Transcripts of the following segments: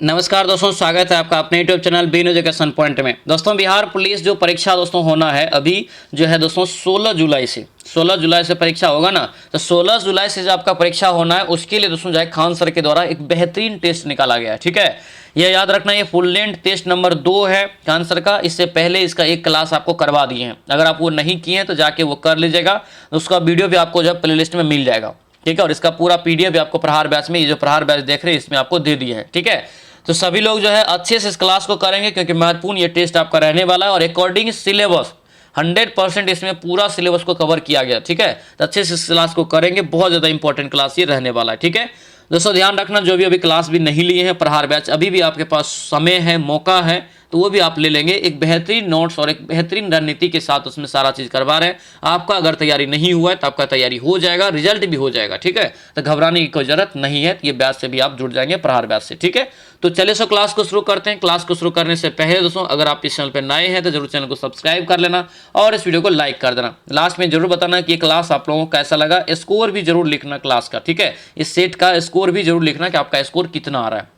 नमस्कार दोस्तों, स्वागत है आपका अपने YouTube channel B education point में। दोस्तों बिहार पुलिस जो परीक्षा दोस्तों होना है अभी जो है दोस्तों 16 जुलाई से परीक्षा होगा ना। तो 16 जुलाई से जो आपका परीक्षा होना है उसके लिए दोस्तों जो है खान सर के द्वारा एक बेहतरीन टेस्ट निकाला गया है। ठीक है, यह याद रखना, ये फुल लेंथ टेस्ट नंबर 2 है खान सर का। इससे पहले इसका एक क्लास आपको करवा दिए हैं, अगर आप वो नहीं किए हैं तो जाके वो कर लीजिएगा। उसका वीडियो भी आपको जो प्ले लिस्ट में मिल जाएगा। ठीक है, और इसका पूरा पीडीएफ भी आपको प्रहार बैच में, ये जो प्रहार बैच देख रहे हैं इसमें आपको दे दिए हैं। ठीक है, तो सभी लोग जो है अच्छे से इस क्लास को करेंगे क्योंकि महत्वपूर्ण ये टेस्ट आपका रहने वाला है और अकॉर्डिंग सिलेबस 100% इसमें पूरा सिलेबस को कवर किया गया। ठीक है, तो अच्छे से इस क्लास को करेंगे, बहुत ज़्यादा इंपॉर्टेंट क्लास ये रहने वाला है। ठीक है दोस्तों, ध्यान रखना, जो भी अभी क्लास भी नहीं लिए हैं प्रहार बैच, अभी भी आपके पास समय है, मौका है, तो वो भी आप ले लेंगे। एक बेहतरीन नोट्स और एक बेहतरीन रणनीति के साथ उसमें सारा चीज़ करवा रहे हैं। आपका अगर तैयारी नहीं हुआ है तो आपका तैयारी हो जाएगा, रिजल्ट भी हो जाएगा। ठीक है, तो घबराने की कोई जरूरत नहीं है। ये बैच से भी आप जुड़ जाएंगे, प्रहार बैच से। ठीक है, तो चलिए सो क्लास को शुरू करते हैं। क्लास को शुरू करने से पहले दोस्तों अगर आप इस चैनल पर नए हैं तो जरूर चैनल को सब्सक्राइब कर लेना और इस वीडियो को लाइक कर देना। लास्ट में जरूर बताना कि ये क्लास आप लोगों को कैसा लगा। स्कोर भी जरूर लिखना क्लास का। ठीक है, इस सेट का स्कोर भी जरूर लिखना कि आपका स्कोर कितना आ रहा है।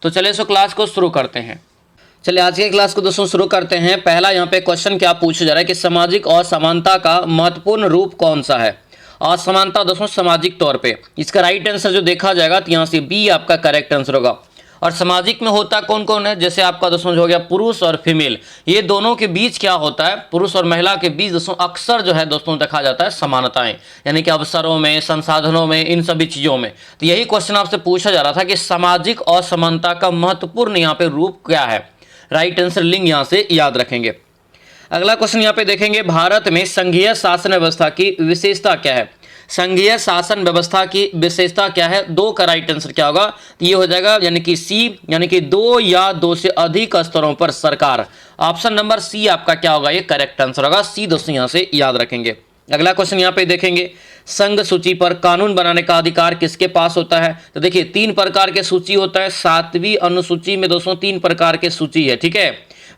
तो चलिए सो क्लास को शुरू करते हैं। चलिए आज के क्लास को दोस्तों शुरू करते हैं। पहला यहाँ पे क्वेश्चन क्या पूछा जा रहा है कि सामाजिक असमानता का महत्वपूर्ण रूप कौन सा है। असमानता दोस्तों सामाजिक तौर पे, इसका राइट आंसर जो देखा जाएगा तो यहाँ से बी आपका करेक्ट आंसर होगा। और सामाजिक में होता कौन कौन है, जैसे आपका दोस्तों जो हो गया पुरुष और फीमेल, ये दोनों के बीच क्या होता है, पुरुष और महिला के बीच दोस्तों अक्सर जो है दोस्तों देखा जाता है समानताएं, यानी कि अवसरों में, संसाधनों में, इन सभी चीज़ों में। तो यही क्वेश्चन आपसे पूछा जा रहा था कि सामाजिक असमानता का महत्वपूर्ण यहाँ पे रूप क्या है। राइट आंसर लिंग यहाँ से याद रखेंगे। अगला क्वेश्चन यहाँ पे देखेंगे, भारत में संघीय शासन व्यवस्था की विशेषता क्या है। संघीय शासन व्यवस्था की विशेषता क्या है, 2 का राइट आंसर क्या होगा, तो ये हो जाएगा यानी कि सी, यानी कि 2 या 2 से अधिक स्तरों पर सरकार। ऑप्शन नंबर सी आपका क्या होगा, ये करेक्ट आंसर होगा। सी दोस्तों यहाँ से याद रखेंगे। अगला क्वेश्चन यहाँ पे देखेंगे, संघ सूची पर कानून बनाने का अधिकार किसके पास होता है। तो देखिए 3 प्रकार के सूची होता है। 7वीं अनुसूची में दोस्तों 3 प्रकार के सूची है। ठीक है,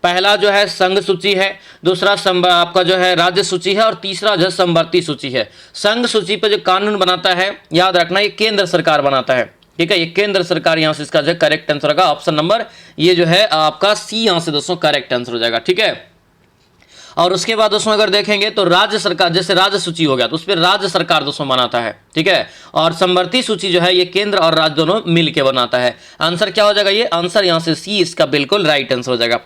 पहला जो है संघ सूची है, दूसरा आपका जो है राज्य सूची है और तीसरा जो है समवर्ती सूची है। संघ सूची पर जो कानून बनाता है, याद रखना, ये केंद्र सरकार बनाता है। ठीक है, ये केंद्र सरकार यहाँ से इसका जो करेक्ट आंसर होगा ऑप्शन नंबर ये जो है आपका सी यहाँ से दोस्तों करेक्ट आंसर हो जाएगा। ठीक है, और उसके बाद दोस्तों अगर देखेंगे तो राज्य सरकार, जैसे राज्य सूची हो गया तो उस पर राज्य सरकार दोस्तों बनाता है। ठीक है, और समवर्ती सूची जो है ये केंद्र और राज्य दोनों मिलकर बनाता है। आंसर क्या हो जाएगा, ये आंसर यहाँ से सी इसका बिल्कुल राइट आंसर हो जाएगा।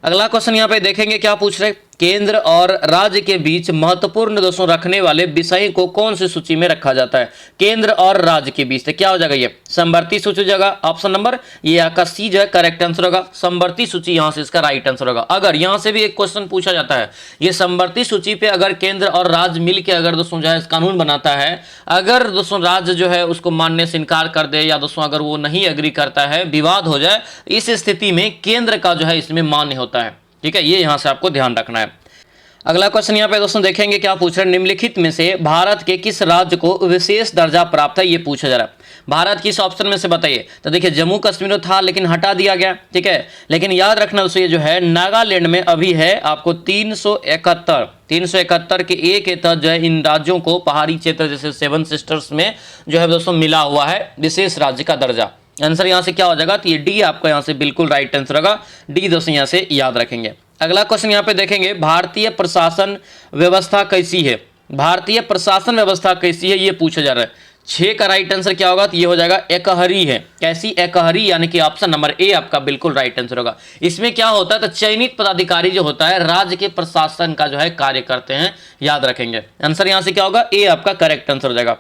अगला क्वेश्चन यहाँ पे देखेंगे, क्या पूछ रहे, केंद्र और राज्य के बीच महत्वपूर्ण दोस्तों रखने वाले विषय को कौन सी सूची में रखा जाता है। केंद्र और राज्य के बीच, तो क्या हो जाएगा, ये समवर्ती सूची हो जाएगा। ऑप्शन नंबर ये आपका सी जो है करेक्ट आंसर होगा। समवर्ती सूची यहाँ से इसका राइट आंसर होगा। अगर यहाँ से भी एक क्वेश्चन पूछा जाता है, ये समवर्ती सूची पे अगर केंद्र और राज्य मिलकर अगर दोस्तों जो है कानून बनाता है, अगर दोस्तों राज्य जो है उसको मानने से इनकार कर दे या दोस्तों अगर वो नहीं एग्री करता है, विवाद हो जाए, इस स्थिति में केंद्र का जो है इसमें मान्य होता है। ठीक है, ये यहाँ से आपको ध्यान रखना है। अगला क्वेश्चन यहाँ पे दोस्तों देखेंगे, क्या पूछ रहे हैं, निम्नलिखित में से भारत के किस राज्य को विशेष दर्जा प्राप्त है, ये पूछा जा रहा है। भारत किस ऑप्शन में से बताइए। तो देखिए जम्मू कश्मीर था लेकिन हटा दिया गया। ठीक है, लेकिन याद रखना दोस्तों ये जो है नागालैंड में अभी है आपको 371 के ए के तहत जो है इन राज्यों को पहाड़ी क्षेत्र जैसे 7 सिस्टर्स में जो है दोस्तों मिला हुआ है विशेष राज्य का दर्जा। आंसर यहाँ से क्या हो जाएगा, तो ये डी आपका यहाँ से बिल्कुल राइट आंसर होगा। डी दोस्तों यहाँ से याद रखेंगे। अगला क्वेश्चन यहाँ पे देखेंगे, भारतीय प्रशासन व्यवस्था कैसी है। भारतीय प्रशासन व्यवस्था कैसी है ये पूछा जा रहा है। 6 का राइट आंसर क्या होगा, तो ये हो जाएगा एकहरी है। कैसी, एकहरी, यानी कि ऑप्शन नंबर ए आपका बिल्कुल राइट आंसर होगा। इसमें क्या होता है, तो चयनित पदाधिकारी जो होता है राज्य के प्रशासन का जो है कार्य करते हैं, याद रखेंगे। आंसर यहाँ से क्या होगा, ए आपका करेक्ट आंसर हो जाएगा।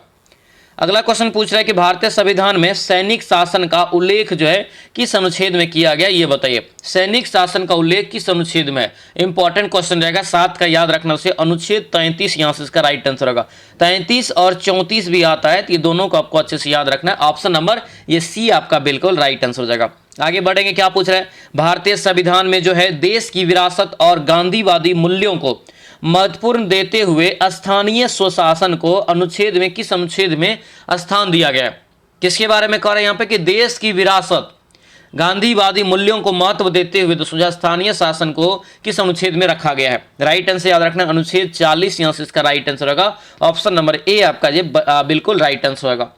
अगला क्वेश्चन पूछ रहा है कि भारतीय संविधान में सैनिक शासन का उल्लेख जो है किस अनुच्छेद में किया गया, ये बताइए। सैनिक शासन का उल्लेख किस अनुच्छेद में है, इंपॉर्टेंट क्वेश्चन रहेगा। 7 का याद रखना, उसे अनुच्छेद 33 यहाँ से इसका राइट आंसर होगा। 33 और 34 भी आता है, तो ये दोनों को आपको अच्छे से याद रखना है। ऑप्शन नंबर ये सी आपका बिल्कुल राइट आंसर हो जाएगा। आगे बढ़ेंगे, क्या पूछ रहे हैं, भारतीय संविधान में जो है देश की विरासत और गांधीवादी मूल्यों को महत्वपूर्ण देते हुए स्थानीय स्वशासन को अनुच्छेद में किस अनुच्छेद में स्थान दिया गया है। किसके बारे में कह रहे हैं यहाँ पे कि देश की विरासत, गांधीवादी मूल्यों को महत्व देते हुए दोस्तों स्थानीय शासन को किस अनुच्छेद में रखा गया है। राइट आंसर याद रखना, अनुच्छेद 40 यहाँ से इसका राइट आंसर होगा। ऑप्शन नंबर ए आपका ये बिल्कुल राइट आंसर होगा।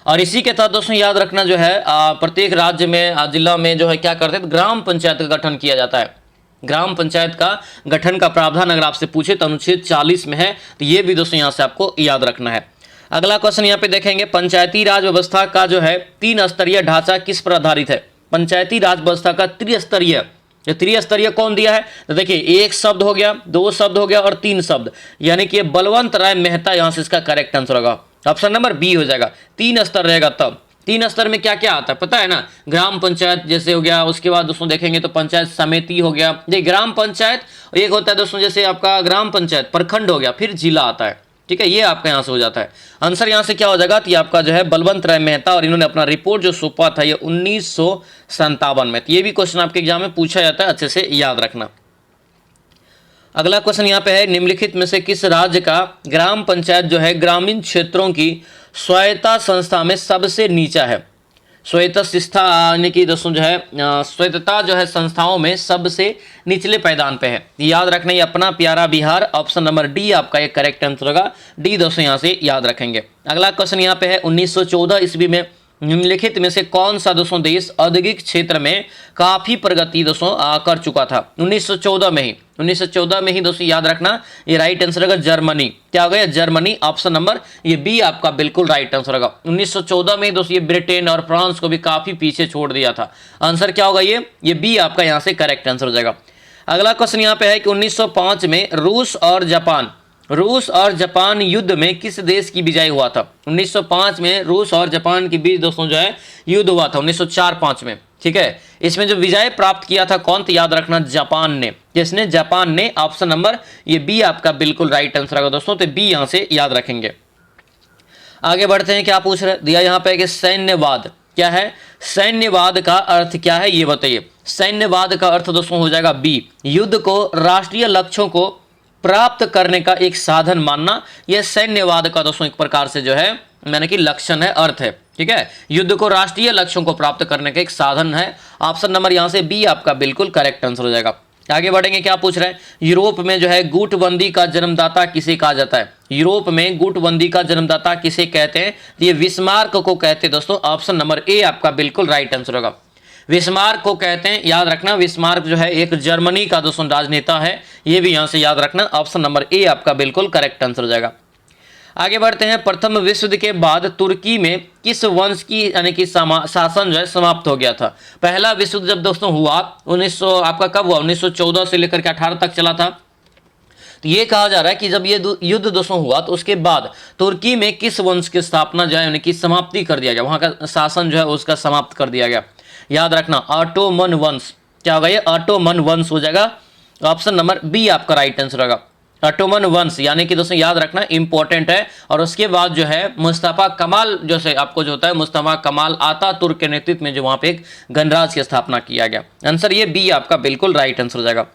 और इसी के तहत दोस्तों याद रखना जो है प्रत्येक राज्य में जिला में जो है क्या करते हैं, ग्राम पंचायत का गठन किया जाता है। ग्राम पंचायत का गठन का प्रावधान अगर आपसे पूछे तो अनुच्छेद 40 में है, तो ये भी दोस्तों यहाँ से आपको याद रखना है। अगला क्वेश्चन यहाँ पे देखेंगे, पंचायती राज व्यवस्था का जो है 3 स्तरीय ढांचा किस पर आधारित है? पंचायती राज व्यवस्था का त्रिस्तरीय, ये त्रिस्तरीय कौन दिया है? तो देखिए, एक शब्द हो गया, 2 शब्द हो गया और 3 शब्द, यानी कि बलवंत राय मेहता यहाँ से इसका करेक्ट आंसर होगा। ऑप्शन नंबर बी हो जाएगा। 3 स्तर रहेगा तब। 3 स्तर में क्या क्या आता है पता है ना? ग्राम पंचायत जैसे हो गया, उसके बाद दोस्तों देखेंगे तो पंचायत समिति हो गया, ये ग्राम पंचायत, एक होता है दोस्तों जैसे आपका ग्राम पंचायत, प्रखंड हो गया, फिर जिला आता है। ठीक है, ये आपका यहाँ से हो जाता है। आंसर यहाँ से क्या हो जाएगा? तो ये आपका जो है बलवंत राय मेहता, और इन्होंने अपना रिपोर्ट जो सौंपा था ये 1957 में। तो ये भी क्वेश्चन आपके एग्जाम में पूछा जाता है, अच्छे से याद रखना। अगला क्वेश्चन यहाँ पे है, निम्नलिखित में से किस राज्य का ग्राम पंचायत जो है ग्रामीण क्षेत्रों की स्वायत्ता संस्था में सबसे नीचा है? स्वायत्ता संस्था यानी कि दोस्तों जो है स्वायत्तता जो है संस्थाओं में सबसे निचले पायदान पे है। याद रखना, ये अपना प्यारा बिहार, ऑप्शन नंबर डी आपका ये करेक्ट आंसर होगा। डी दोस्तों यहाँ से याद रखेंगे। अगला क्वेश्चन यहाँ पे है, 1914 ईस्वी में निम्नलिखित में से कौन सा दोस्तों देश औद्योगिक क्षेत्र में काफी प्रगति दोस्तों कर चुका था? 1914 में ही दोस्तों याद रखना, ये राइट आंसर होगा जर्मनी। क्या हो गया? जर्मनी। ऑप्शन नंबर ये बी आपका बिल्कुल राइट आंसर होगा। 1914 में दोस्तों ये ब्रिटेन और फ्रांस को भी काफी पीछे छोड़ दिया था। आंसर क्या होगा? ये बी आपका यहाँ से करेक्ट आंसर हो जाएगा। अगला क्वेश्चन यहाँ पे है कि 1905 में रूस और जापान युद्ध में किस देश की विजय हुआ था? 1905 में रूस और जापान के बीच दोस्तों जो है युद्ध हुआ था 1904-05 में। ठीक है, इसमें जो विजय प्राप्त किया था कौन? तो याद रखना जापान ने। जिसने? जापान ने। ऑप्शन नंबर ये बी आपका बिल्कुल राइट आंसर होगा दोस्तों, तो बी यहां से याद रखेंगे। आगे बढ़ते हैं, क्या पूछ रहे दिया यहाँ पे कि सैन्यवाद क्या है? सैन्यवाद का अर्थ क्या है ये बताइए। सैन्यवाद का अर्थ दोस्तों हो जाएगा बी, युद्ध को राष्ट्रीय लक्ष्यों को प्राप्त करने का एक साधन मानना। यह सैन्यवाद का दोस्तों एक प्रकार से जो है यानी कि लक्षण है, अर्थ है। ठीक है, युद्ध को राष्ट्रीय लक्ष्यों को प्राप्त करने का एक साधन है। ऑप्शन नंबर यहां से बी आपका बिल्कुल करेक्ट आंसर हो जाएगा। आगे बढ़ेंगे, क्या पूछ रहे हैं, यूरोप में जो है गुटबंदी का जन्मदाता किसे कहा जाता है? यूरोप में गुटबंदी का जन्मदाता किसे कहते हैं? ये बिस्मार्क को कहते हैं दोस्तों। ऑप्शन नंबर ए आपका बिल्कुल राइट आंसर होगा। बिस्मार्क को कहते हैं, याद रखना, बिस्मार्क जो है एक जर्मनी का दोस्तों राजनेता है, ये भी यहां से याद रखना। ऑप्शन नंबर ए आपका बिल्कुल करेक्ट आंसर हो जाएगा। आगे बढ़ते हैं, प्रथम विश्व युद्ध के बाद तुर्की में किस वंश की यानी कि शासन जो है समाप्त हो गया था? पहला विश्व युद्ध जब दोस्तों हुआ 1900 आपका कब हुआ? 1914 से लेकर के 18 तक चला था। तो ये कहा जा रहा है कि जब ये युद्ध दोस्तों हुआ तो उसके बाद तुर्की में किस वंश की स्थापना जो है यानी कि समाप्ति कर दिया गया, वहां का शासन जो है उसका समाप्त कर दिया गया। याद रखना, ऑटोमन वंश। क्या होगा? ये ऑटोमन वंश हो जाएगा। ऑप्शन नंबर बी आपका राइट आंसर होगा, ऑटोमन वंश। यानी कि दोस्तों याद रखना, इंपॉर्टेंट है। और उसके बाद जो है मुस्तफा कमाल जो से आपको जो होता है, मुस्तफा कमाल आतातुर्क के नेतृत्व में जो वहां पे एक गणराज्य की स्थापना किया गया। आंसर ये बी आपका बिल्कुल राइट आंसर हो जाएगा।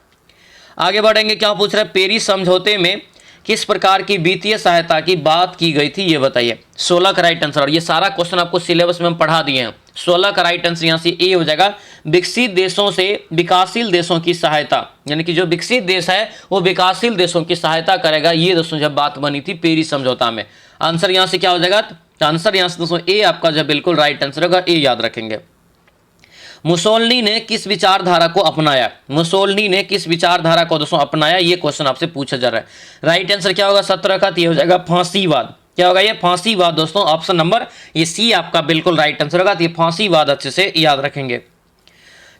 आगे बढ़ेंगे, क्या पूछ रहे हैं, पेरिस समझौते में किस प्रकार की वित्तीय सहायता की बात की गई थी ये बताइए। 16 का राइट आंसर। और ये सारा क्वेश्चन आपको सिलेबस में हम पढ़ा दिए हैं। 16 का राइट आंसर यहाँ से ए हो जाएगा, विकसित देशों से विकासशील देशों की सहायता, यानी कि जो विकसित देश है वो विकासशील देशों की सहायता करेगा। ये दोस्तों जब बात बनी थी पेरिस समझौता में। आंसर यहाँ से क्या हो जाएगा? आंसर यहाँ से दोस्तों ए आपका जो बिल्कुल राइट आंसर होगा, ए याद रखेंगे। मुसोलिनी ने किस विचारधारा को अपनाया? मुसोलिनी ने किस विचारधारा को दोस्तों अपनाया, ये क्वेश्चन आपसे पूछा जा रहा है। राइट आंसर क्या होगा? 17 का, ये हो जाएगा फांसीवाद। क्या होगा? ये फांसीवाद दोस्तों। ऑप्शन नंबर ये सी आपका बिल्कुल राइट आंसर होगा। ये फांसीवाद अच्छे से याद रखेंगे।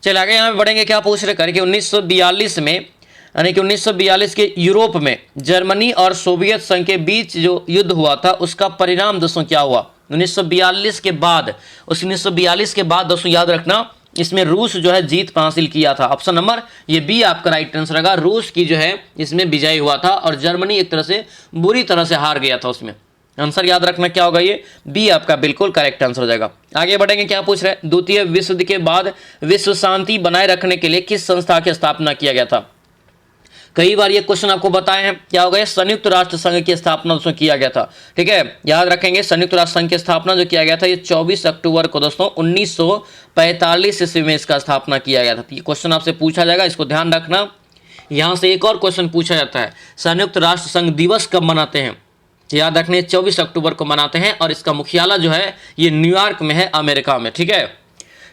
चलिए आगे यहाँ पे बढ़ेंगे, क्या पूछ रहे करके 1942 में यानी कि 1942 के यूरोप में जर्मनी और सोवियत संघ के बीच जो युद्ध हुआ था उसका परिणाम दोस्तों क्या हुआ? 1942 के बाद, उस 1942 के बाद दोस्तों याद रखना, इसमें रूस जो है जीत हासिल किया था। ऑप्शन नंबर ये बी आपका राइट आंसर होगा। रूस की जो है इसमें विजय हुआ था और जर्मनी एक तरह से बुरी तरह से हार गया था उसमें। आंसर याद रखना क्या होगा? ये बी आपका बिल्कुल करेक्ट आंसर हो जाएगा। आगे बढ़ेंगे, क्या पूछ रहे हैं, द्वितीय विश्व युद्ध के बाद विश्व शांति बनाए रखने के लिए किस संस्था की स्थापना किया गया था? कई बार ये क्वेश्चन आपको बताए हैं। क्या होगा? संयुक्त राष्ट्र संघ की स्थापना दोस्तों किया गया था। ठीक है, याद रखेंगे, संयुक्त राष्ट्र संघ की स्थापना जो किया गया था ये 24 अक्टूबर को दोस्तों 1945 ईस्वी में इसका स्थापना किया गया था। ये क्वेश्चन आपसे पूछा जाएगा, इसको ध्यान रखना। यहाँ से एक और क्वेश्चन पूछा जाता है, संयुक्त राष्ट्र संघ दिवस कब मनाते हैं? तो याद रखने 24 अक्टूबर को मनाते हैं और इसका मुख्यालय जो है ये न्यूयॉर्क में है, अमेरिका में। ठीक है,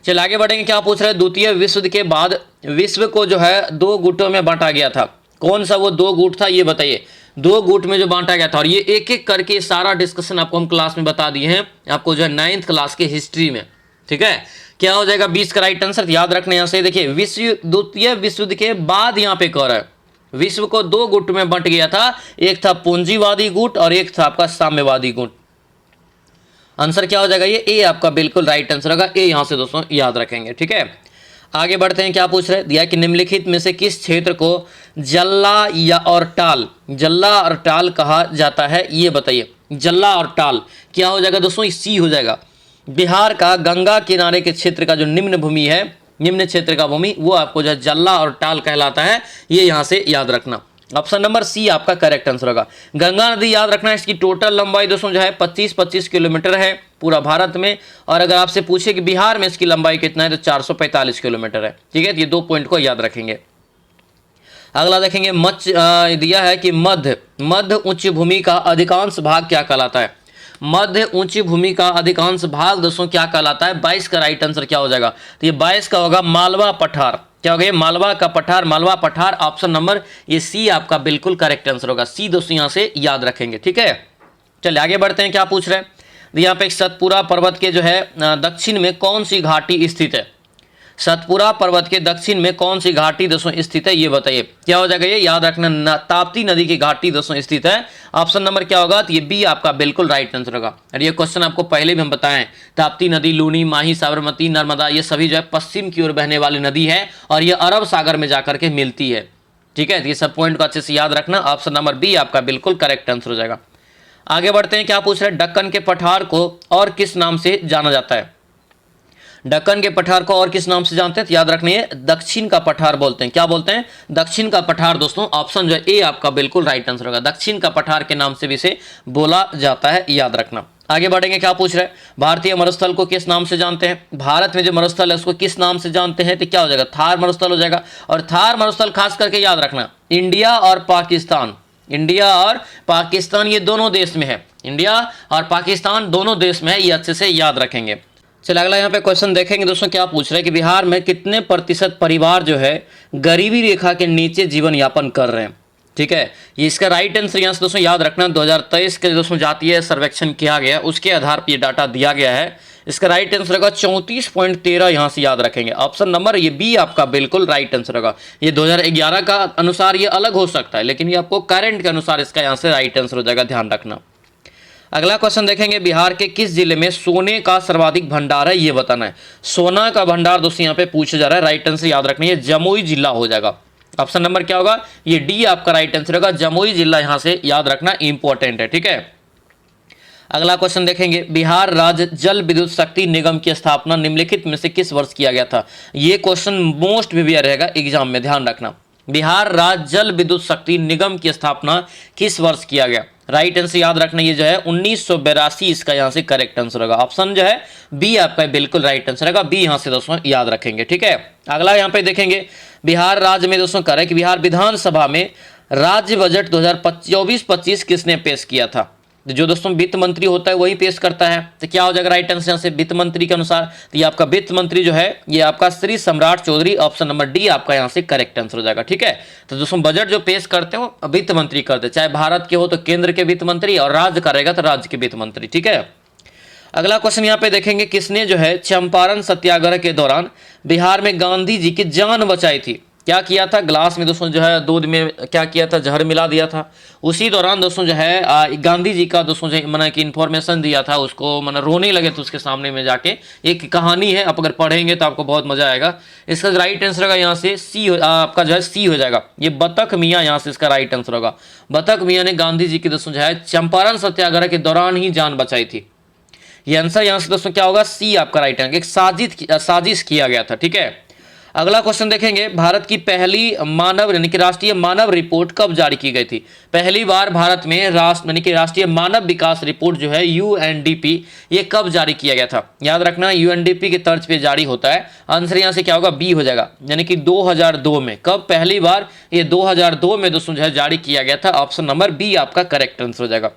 चलिए आगे बढ़ेंगे। क्या पूछ रहे हैं, द्वितीय विश्व युद्ध के बाद विश्व को जो है 2 गुटों में बांटा गया था, कौन सा वो 2 गुट था ये बताइए। 2 गुट में जो बांटा गया था, और ये एक एक करके सारा डिस्कशन आपको हम क्लास में बता दिए हैं, आपको जो है 9th क्लास के हिस्ट्री में। ठीक है, क्या हो जाएगा 20 का राइट आंसर, याद रखना। यहाँ से देखिए द्वितीय विश्व युद्ध के बाद यहाँ पे कह रहा है विश्व को 2 गुट में बंट गया था, एक था पूंजीवादी गुट और एक था आपका साम्यवादी गुट। आंसर क्या हो जाएगा, ये ए आपका बिल्कुल राइट आंसर होगा, ए यहाँ से दोस्तों याद रखेंगे। ठीक है, आगे बढ़ते हैं। क्या पूछ रहे हैं, दिया कि निम्नलिखित में से किस क्षेत्र को जल्ला या और टाल कहा जाता है, ये बताइए। जल्ला और टाल क्या हो जाएगा दोस्तों, सी हो जाएगा। बिहार का गंगा किनारे के क्षेत्र का जो निम्न भूमि है, निम्न क्षेत्र का भूमि, वो आपको जो है जल्ला और टाल कहलाता है, ये यहाँ से याद रखना। ऑप्शन नंबर सी आपका करेक्ट आंसर होगा। गंगा नदी याद रखना, इसकी टोटल लंबाई दोस्तों जो है 25 किलोमीटर है पूरा भारत में, और अगर आपसे पूछे कि बिहार में इसकी लंबाई कितना है तो 445 किलोमीटर है। ठीक है, ये 2 पॉइंट को याद रखेंगे। अगला देखेंगे, दिया है कि मध्य उच्च भूमि का अधिकांश भाग क्या कहलाता है। मध्य ऊंची भूमि का अधिकांश भाग दोस्तों क्या कहलाता है, 22 का राइट आंसर क्या हो जाएगा, तो ये 22 का होगा मालवा पठार। क्या हो गया, मालवा का पठार, मालवा पठार। ऑप्शन नंबर ये सी आपका बिल्कुल करेक्ट आंसर होगा, सी दोस्तों यहाँ से याद रखेंगे। ठीक है, चलिए आगे बढ़ते हैं। क्या पूछ रहे हैं, यहाँ पे सतपुरा पर्वत के जो है दक्षिण में कौन सी घाटी स्थित है। सतपुरा पर्वत के दक्षिण में कौन सी घाटी दोस्तों स्थित है, ये बताइए। क्या हो जाएगा, ये याद रखना, ताप्ती नदी की घाटी दोस्तों स्थित है। ऑप्शन नंबर क्या होगा, तो ये बी आपका बिल्कुल राइट आंसर होगा। और ये क्वेश्चन आपको पहले भी हम बताएं, ताप्ती नदी, लूनी, माही, साबरमती, नर्मदा, ये सभी जो है पश्चिम की ओर बहने वाली नदी है और ये अरब सागर में जाकर के मिलती है। ठीक है, ये सब पॉइंट को अच्छे से याद रखना। ऑप्शन नंबर बी आपका बिल्कुल करेक्ट आंसर हो जाएगा। आगे बढ़ते हैं। क्या पूछ रहे हैं, दक्कन के पठार को और किस नाम से जाना जाता है। दक्कन के पठार को और किस नाम से जानते हैं, तो याद रखनी है, दक्षिण का पठार बोलते हैं। क्या बोलते हैं, दक्षिण का पठार दोस्तों। ऑप्शन जो है ए आपका बिल्कुल राइट आंसर होगा, दक्षिण का पठार के नाम से भी इसे बोला जाता है, याद रखना। आगे बढ़ेंगे। क्या पूछ रहे हैं, भारतीय मरुस्थल को किस नाम से जानते हैं। भारत में जो मरुस्थल है उसको किस नाम से जानते हैं, तो क्या हो जाएगा, थार मरुस्थल हो जाएगा। और थार मरुस्थल खास करके याद रखना, इंडिया और पाकिस्तान, इंडिया और पाकिस्तान ये दोनों देश में है, इंडिया और पाकिस्तान दोनों देश में है, ये अच्छे से याद रखेंगे। चलिए अगला यहाँ पे क्वेश्चन देखेंगे दोस्तों। क्या पूछ रहे हैं कि बिहार में कितने प्रतिशत परिवार जो है गरीबी रेखा के नीचे जीवन यापन कर रहे हैं। ठीक है, ये इसका राइट आंसर यहाँ से दोस्तों याद रखना, 2023 के दोस्तों जातीय सर्वेक्षण किया गया, उसके आधार पर ये डाटा दिया गया है। इसका राइट आंसर होगा 34.13, यहाँ से याद रखेंगे। ऑप्शन नंबर ये बी आपका बिल्कुल राइट आंसर होगा। ये 2011 का अनुसार ये अलग हो सकता है, लेकिन ये आपको करंट के अनुसार इसका यहाँ से राइट आंसर हो जाएगा, ध्यान रखना। अगला क्वेश्चन देखेंगे, बिहार के किस जिले में सोने का सर्वाधिक भंडार है, ये बताना है। सोना का भंडार दोस्तों यहाँ पे पूछा जा रहा है, राइट आंसर याद रखना है, जमुई जिला हो जाएगा। ऑप्शन नंबर क्या होगा, ये डी आपका राइट आंसर होगा, जमुई जिला यहाँ से याद रखना इंपॉर्टेंट है। ठीक है, अगला क्वेश्चन देखेंगे, बिहार राज्य जल विद्युत शक्ति निगम की स्थापना निम्नलिखित में से किस वर्ष किया गया था। ये क्वेश्चन मोस्ट प्रीवियस रहेगा एग्जाम में, ध्यान रखना। बिहार राज्य जल विद्युत शक्ति निगम की स्थापना किस वर्ष किया गया, राइट आंसर याद रखना, ये जो है 1982 इसका यहाँ से करेक्ट आंसर होगा। ऑप्शन जो है बी आपका बिल्कुल राइट आंसर होगा, बी यहाँ से दोस्तों याद रखेंगे। ठीक है, अगला यहाँ पे देखेंगे, बिहार राज्य में दोस्तों कह रहे हैं कि बिहार विधानसभा में राज्य बजट 2024-25 किसने पेश किया था। जो दोस्तों वित्त मंत्री होता है वही पेश करता है, तो क्या हो जाएगा राइट आंसर यहाँ से वित्त मंत्री के अनुसार, तो ये आपका वित्त मंत्री जो है ये आपका श्री सम्राट चौधरी, ऑप्शन नंबर डी आपका यहाँ से करेक्ट आंसर हो जाएगा। ठीक है, तो दोस्तों बजट जो पेश करते हो वित्त मंत्री करते, चाहे भारत के हो तो केंद्र के वित्त मंत्री, और राज्य करेगा तो राज्य के वित्त मंत्री। ठीक है, अगला क्वेश्चन यहाँ पे देखेंगे, किसने जो है चंपारण सत्याग्रह के दौरान बिहार में गांधी जी की जान बचाई थी। क्या किया था, ग्लास में दोस्तों जो है दूध में क्या किया था, जहर मिला दिया था। उसी दौरान दोस्तों जो है गांधी जी का दोस्तों जो मैंने कि इन्फॉर्मेशन दिया था, उसको मैंने रोने लगे थे उसके सामने में जाके। एक कहानी है, आप अगर पढ़ेंगे तो आपको बहुत मजा आएगा। इसका राइट आंसर होगा यहाँ से सी, आपका जो है सी हो जाएगा, ये बतख मियाँ यहाँ से इसका राइट आंसर होगा। बतख मियाँ ने गांधी जी की दोस्तों जो है चंपारण सत्याग्रह के दौरान ही जान बचाई थी। ये आंसर यहाँ से दोस्तों क्या होगा, सी आपका राइट आंसर, एक साजिश किया गया था। ठीक है, अगला क्वेश्चन देखेंगे, भारत की पहली मानव यानी कि राष्ट्रीय मानव रिपोर्ट कब जारी की गई थी। पहली बार भारत में राष्ट्र यानी कि राष्ट्रीय मानव विकास रिपोर्ट जो है यूएनडीपी, ये कब जारी किया गया था। याद रखना यूएनडीपी की तर्ज पे जारी होता है। आंसर यहाँ से क्या होगा, बी हो जाएगा, यानी कि 2002 में। कब, पहली बार ये 2002 में दोस्तों जो है जारी किया गया था। ऑप्शन नंबर बी आपका करेक्ट आंसर हो जाएगा।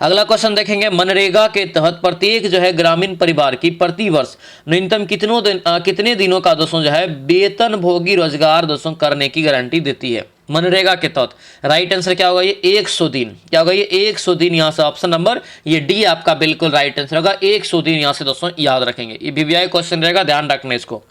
अगला क्वेश्चन देखेंगे, मनरेगा के तहत प्रत्येक जो है ग्रामीण परिवार की प्रति वर्ष न्यूनतम कितने दिनों का दोस्तों जो है वेतन भोगी रोजगार दोस्तों करने की गारंटी देती है मनरेगा के तहत। राइट आंसर क्या होगा, ये 100 दिन। क्या होगा, ये 100 दिन। यहाँ से ऑप्शन नंबर ये डी आपका बिल्कुल राइट आंसर होगा। 100 दिन यहाँ से दोस्तों याद रखेंगे, ये वीवीआई क्वेश्चन रहेगा, ध्यान रखना इसको।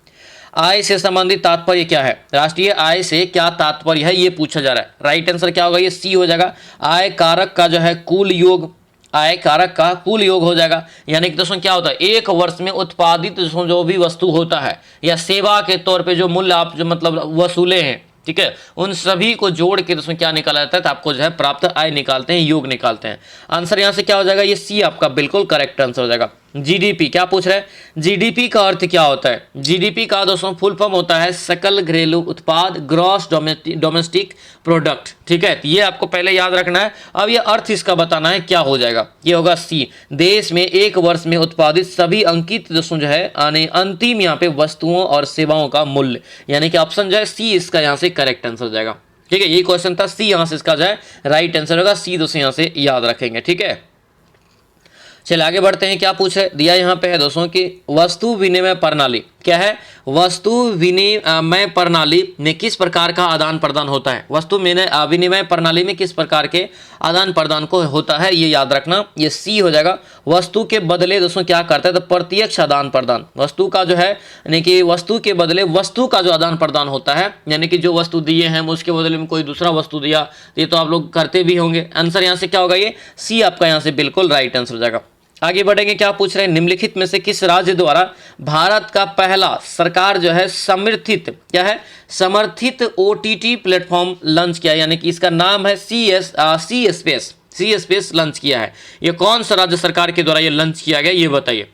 आय से संबंधित तात्पर्य क्या है, राष्ट्रीय आय से क्या तात्पर्य है, ये पूछा जा रहा है। राइट आंसर क्या होगा, ये सी हो जाएगा। आय कारक का जो है कुल योग, आय कारक का कुल योग हो जाएगा। यानी कि दोस्तों क्या होता है, एक वर्ष में उत्पादित जो भी वस्तु होता है या सेवा के तौर पे जो मूल्य आप जो मतलब वसूले हैं, ठीक है, उन सभी को जोड़ के दोस्तों क्या निकाला जाता है, तो आपको जो है प्राप्त आय निकालते हैं, योग निकालते हैं। आंसर यहाँ से क्या हो जाएगा, ये सी आपका बिल्कुल करेक्ट आंसर हो जाएगा। जीडीपी क्या पूछ रहा है, जीडीपी का अर्थ क्या होता है, जीडीपी का दोस्तों फुल फॉर्म होता है सकल घरेलू उत्पाद, ग्रॉस डोमेस्टिक प्रोडक्ट। ठीक है, ये आपको पहले याद रखना है। अब ये अर्थ इसका बताना है क्या हो जाएगा, ये होगा सी। देश में एक वर्ष में उत्पादित सभी अंकित दोस्तों जो है अंतिम यहाँ पे वस्तुओं और सेवाओं का मूल्य, यानी कि ऑप्शन जो है सी इसका यहाँ से करेक्ट आंसर हो जाएगा। ठीक है, ये क्वेश्चन था, सी यहाँ से इसका जो है राइट आंसर होगा, सी दोस्तों यहाँ से याद रखेंगे। ठीक है, चलिए आगे बढ़ते हैं। क्या पूछ रहे, दिया यहाँ पे है दोस्तों कि वस्तु विनिमय प्रणाली क्या है, वस्तु विनिमय प्रणाली में किस प्रकार का आदान प्रदान होता है, वस्तु विनिमय प्रणाली में किस प्रकार के आदान प्रदान को होता है, ये याद रखना, ये सी हो जाएगा। वस्तु के बदले दोस्तों क्या करता है, तो प्रत्यक्ष आदान प्रदान, वस्तु का जो है यानी कि वस्तु के बदले वस्तु का जो आदान प्रदान होता है, यानी कि जो वस्तु दिए हैं उसके बदले में कोई दूसरा वस्तु दिया, ये तो आप लोग करते भी होंगे। आंसर यहाँ से क्या होगा, ये सी आपका यहाँ से बिल्कुल राइट आंसर हो जाएगा। आगे बढ़ेंगे, क्या पूछ रहे हैं, निम्नलिखित में से किस राज्य द्वारा भारत का पहला सरकार जो है समर्थित क्या है, समर्थित ओटीटी प्लेटफॉर्म लॉन्च किया, यानी कि इसका नाम है सी स्पेस लॉन्च किया है। ये कौन सा राज्य सरकार के द्वारा ये लॉन्च किया गया, ये बताइए।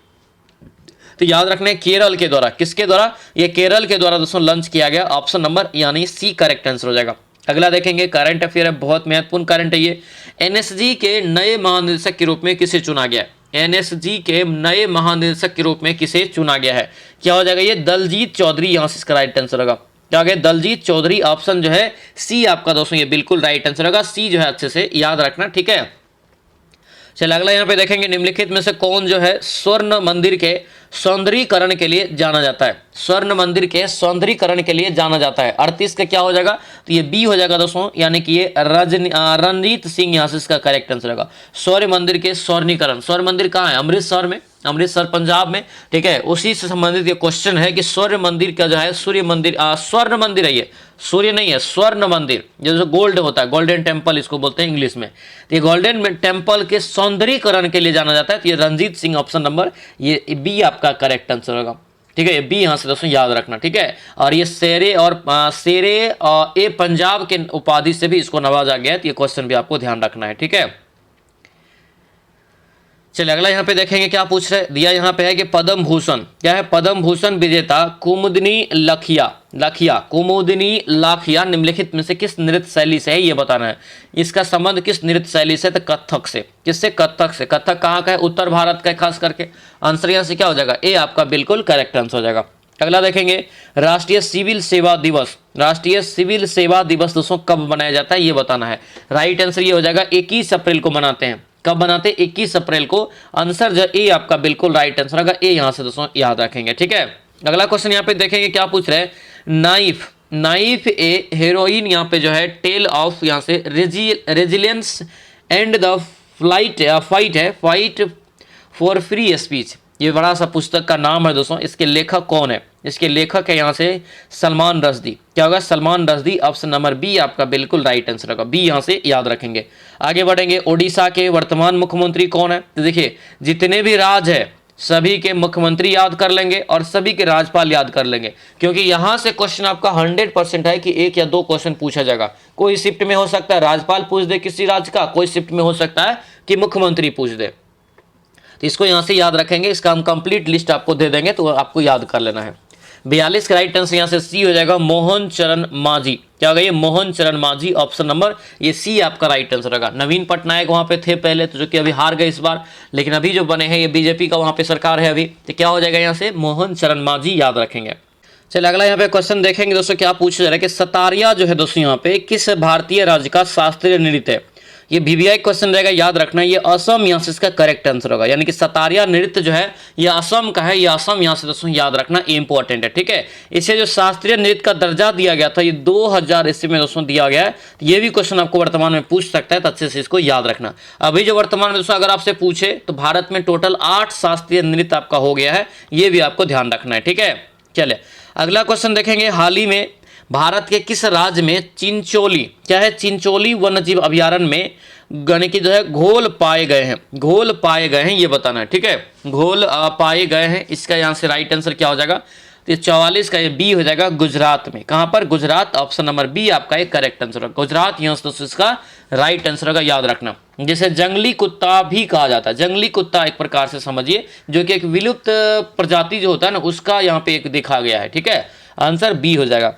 तो याद रखना है केरल के द्वारा, किसके द्वारा, ये केरल के द्वारा दोस्तों लॉन्च किया गया, ऑप्शन नंबर यानी सी करेक्ट आंसर हो जाएगा। अगला देखेंगे, करंट अफेयर है, बहुत महत्वपूर्ण करंट है ये। एनएसजी के नए महानिदेशक के रूप में किसे चुना गया, एनएसजी के नए महानिदेशक के रूप में किसे चुना गया है, क्या हो जाएगा, ये दलजीत चौधरी, यहाँ से इसका राइट आंसर होगा। क्या हो गया, दलजीत चौधरी, ऑप्शन जो है सी आपका दोस्तों ये बिल्कुल राइट आंसर होगा। सी जो है अच्छे से याद रखना। ठीक है, चलिए अगला यहाँ पे देखेंगे, निम्नलिखित में से कौन जो है स्वर्ण मंदिर के सौंदर्यीकरण के लिए जाना जाता है, स्वर्ण मंदिर के सौंदर्यीकरण के लिए जाना जाता है। 38 का क्या हो जाएगा, तो ये बी हो जाएगा दोस्तों, यानी कि ये रणजीत सिंह, यहाँ से इसका करेक्ट आंसर होगा। सूर्य मंदिर के सौंदर्यीकरण, सूर्य मंदिर कहाँ है, अमृतसर में, अमृतसर पंजाब में। ठीक है, उसी से संबंधित ये क्वेश्चन है कि सूर्य मंदिर का जो है, सूर्य मंदिर स्वर्ण मंदिर है, ये सूर्य नहीं है, स्वर्ण मंदिर जो गोल्ड होता है, गोल्डन टेम्पल इसको बोलते हैं इंग्लिश में। तो ये गोल्डन टेम्पल के सौंदर्यीकरण के लिए जाना जाता है, तो ये रणजीत सिंह, ऑप्शन नंबर ये बी आपका करेक्ट आंसर होगा। ठीक है, ये बी यहाँ से दोस्तों याद रखना। ठीक है, और ये शेरे ए पंजाब के उपाधि से भी इसको नवाजा गया है, तो ये क्वेश्चन भी आपको ध्यान रखना है। ठीक है, चलिए अगला यहाँ पे देखेंगे, क्या पूछ रहे, दिया यहाँ पे है कि पद्म भूषण क्या है, पद्म भूषण विजेता कुमुदिनी लाखिया निम्नलिखित में से किस नृत्य शैली से है, ये बताना है। इसका संबंध किस नृत्य शैली से, तो कथक से। किससे, कथक से। कथक कहाँ का है, उत्तर भारत का है खास करके। आंसर यहाँ से क्या हो जाएगा, ए आपका बिल्कुल करेक्ट आंसर हो जाएगा। अगला देखेंगे, राष्ट्रीय सिविल सेवा दिवस, राष्ट्रीय सिविल सेवा दिवस दोस्तों कब मनाया जाता है, ये बताना है। राइट आंसर ये हो जाएगा 21 अप्रैल को मनाते हैं। कब बनाते हैं, 21 अप्रैल को। आंसर जो ए आपका बिल्कुल राइट आंसर होगा, ए यहाँ से दोस्तों याद रखेंगे। ठीक है, अगला क्वेश्चन यहाँ पे देखेंगे, क्या पूछ रहे हैं, नाइफ ए हेरोइन यहाँ पे जो है टेल ऑफ यहाँ से resilience and the fight for free speech, ये बड़ा सा पुस्तक का नाम है दोस्तों। इसके लेखक कौन है, इसके लेखक है यहाँ से सलमान रश्दी। क्या होगा, Salman Rushdie, option number B आपका बिल्कुल राइट आंसर होगा, बी यहाँ से याद रखेंगे। आगे बढ़ेंगे, ओडिशा के वर्तमान मुख्यमंत्री कौन है, तो देखिए जितने भी राज्य है सभी के मुख्यमंत्री याद कर लेंगे और सभी के राज्यपाल याद कर लेंगे, क्योंकि यहाँ से क्वेश्चन आपका 100% है कि एक या दो क्वेश्चन पूछा जाएगा। कोई शिफ्ट में हो सकता है राज्यपाल पूछ दे किसी राज्य का, कोई शिफ्ट में हो सकता है कि मुख्यमंत्री पूछ दे, तो इसको यहाँ से याद रखेंगे। इसका हम कंप्लीट लिस्ट आपको दे देंगे, तो आपको याद कर लेना है। 42 का राइट आंसर यहाँ से सी हो जाएगा, मोहन चरण मांझी। क्या होगा, ये मोहन चरण मांझी, ऑप्शन नंबर ये सी आपका राइट आंसर होगा। नवीन पटनायक वहाँ पे थे पहले, तो जो कि अभी हार गए इस बार, लेकिन अभी जो बने हैं ये बीजेपी का वहाँ पे सरकार है अभी, तो क्या हो जाएगा यहाँ से मोहन चरण मांझी, याद रखेंगे। चलिए अगला यहाँ पे क्वेश्चन देखेंगे दोस्तों, क्या पूछा जा रहा है कि सतारिया जो है दोस्तों यहाँ पे किस भारतीय राज्य का शास्त्रीय नृत्य है। ये वीवीआई क्वेश्चन रहेगा, याद रखना। ये असम यहाँ से इसका करेक्ट आंसर होगा, यानी कि सतारिया नृत्य जो है ये असम का है, ये असम यहाँ से दोस्तों याद रखना इंपॉर्टेंट है, ठीक है। इसे जो शास्त्रीय नृत्य का दर्जा दिया गया था ये 2000 ईस्वी में दोस्तों दिया गया है। ये भी क्वेश्चन आपको वर्तमान में पूछ सकता है, तो अच्छे से इसको याद रखना। अभी जो वर्तमान में दोस्तों अगर आपसे पूछे तो भारत में टोटल 8 शास्त्रीय नृत्य आपका हो गया है, ये भी आपको ध्यान रखना है, ठीक है। चले अगला क्वेश्चन देखेंगे। हाल ही में भारत के किस राज्य में चिंचोली, क्या है, चिंचोली वन्यजीव अभयारण्य में यानी कि जो है घोल पाए गए हैं, घोल पाए गए हैं, ये बताना है, ठीक है। घोल पाए गए हैं, इसका यहाँ से राइट आंसर क्या हो जाएगा, तो 44 का ये बी हो जाएगा, गुजरात में। कहाँ पर, गुजरात, ऑप्शन नंबर बी आपका एक करेक्ट आंसर होगा, गुजरात यहाँ से दोस्तों इसका राइट आंसर होगा, याद रखना। जिसे जंगली कुत्ता भी कहा जाता है, जंगली कुत्ता एक प्रकार से समझिए, जो कि एक विलुप्त प्रजाति जो होता है ना उसका यहाँ पे एक देखा गया है, ठीक है। आंसर बी हो जाएगा।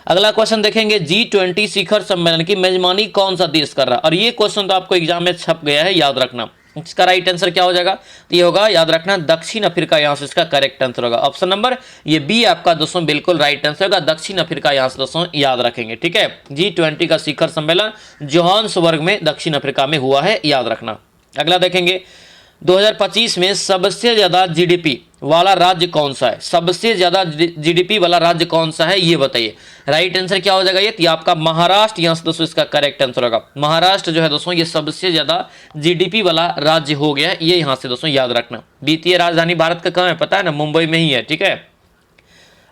अगला क्वेश्चन देखेंगे। G20 शिखर सम्मेलन की मेजबानी कौन सा देश कर रहा है, और ये क्वेश्चन तो आपको एग्जाम में छप गया है, याद रखना। इसका राइट आंसर क्या हो जाएगा, तो ये होगा, याद रखना, दक्षिण अफ्रीका यहाँ से इसका करेक्ट आंसर होगा। ऑप्शन नंबर ये बी आपका दोस्तों बिल्कुल राइट आंसर होगा, दक्षिण अफ्रीका यहाँ से दोस्तों याद रखेंगे, ठीक है। G20 का शिखर सम्मेलन जोहान्सबर्ग में दक्षिण अफ्रीका में हुआ है, याद रखना। अगला देखेंगे। 2025 में सबसे ज्यादा जीडीपी वाला राज्य कौन सा है, सबसे ज्यादा जीडीपी वाला राज्य कौन सा है, ये बताइए। राइट आंसर क्या हो जाएगा, ये आपका महाराष्ट्र यहाँ से दोस्तों इसका करेक्ट आंसर होगा। महाराष्ट्र जो है दोस्तों ये सबसे ज्यादा जीडीपी वाला राज्य हो गया है, ये यहाँ से दोस्तों याद रखना। वित्तीय राजधानी भारत का कहाँ है पता है ना, मुंबई में ही है, ठीक है।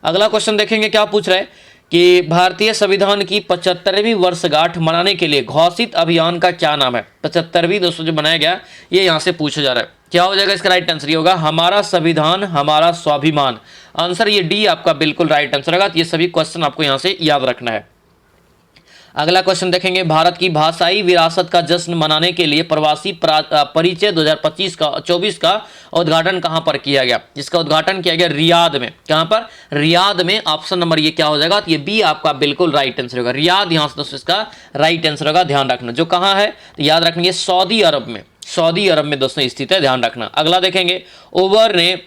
अगला क्वेश्चन देखेंगे, क्या पूछ रहा है कि भारतीय संविधान की 75वीं वर्षगांठ मनाने के लिए घोषित अभियान का क्या नाम है। 75वीं दोस्तों जो बनाया गया ये यहाँ से पूछा जा रहा है, क्या हो जाएगा इसका राइट आंसर, ये होगा हमारा संविधान हमारा स्वाभिमान। आंसर ये डी आपका बिल्कुल राइट आंसर होगा। ये सभी क्वेश्चन आपको यहाँ से याद रखना है। अगला क्वेश्चन देखेंगे। भारत की भाषाई विरासत का जश्न मनाने के लिए प्रवासी परिचय 2024 का उद्घाटन कहां पर किया गया, जिसका उद्घाटन किया गया रियाद में। कहां पर, रियाद में। ऑप्शन नंबर ये क्या हो जाएगा, तो ये बी आपका बिल्कुल राइट आंसर होगा, रियाद यहाँ से दोस्तों इसका राइट आंसर होगा, ध्यान रखना। जो कहां है तो याद रखेंगे सऊदी अरब में, सऊदी अरब में दोस्तों स्थित है, ध्यान रखना। अगला देखेंगे। उबर ने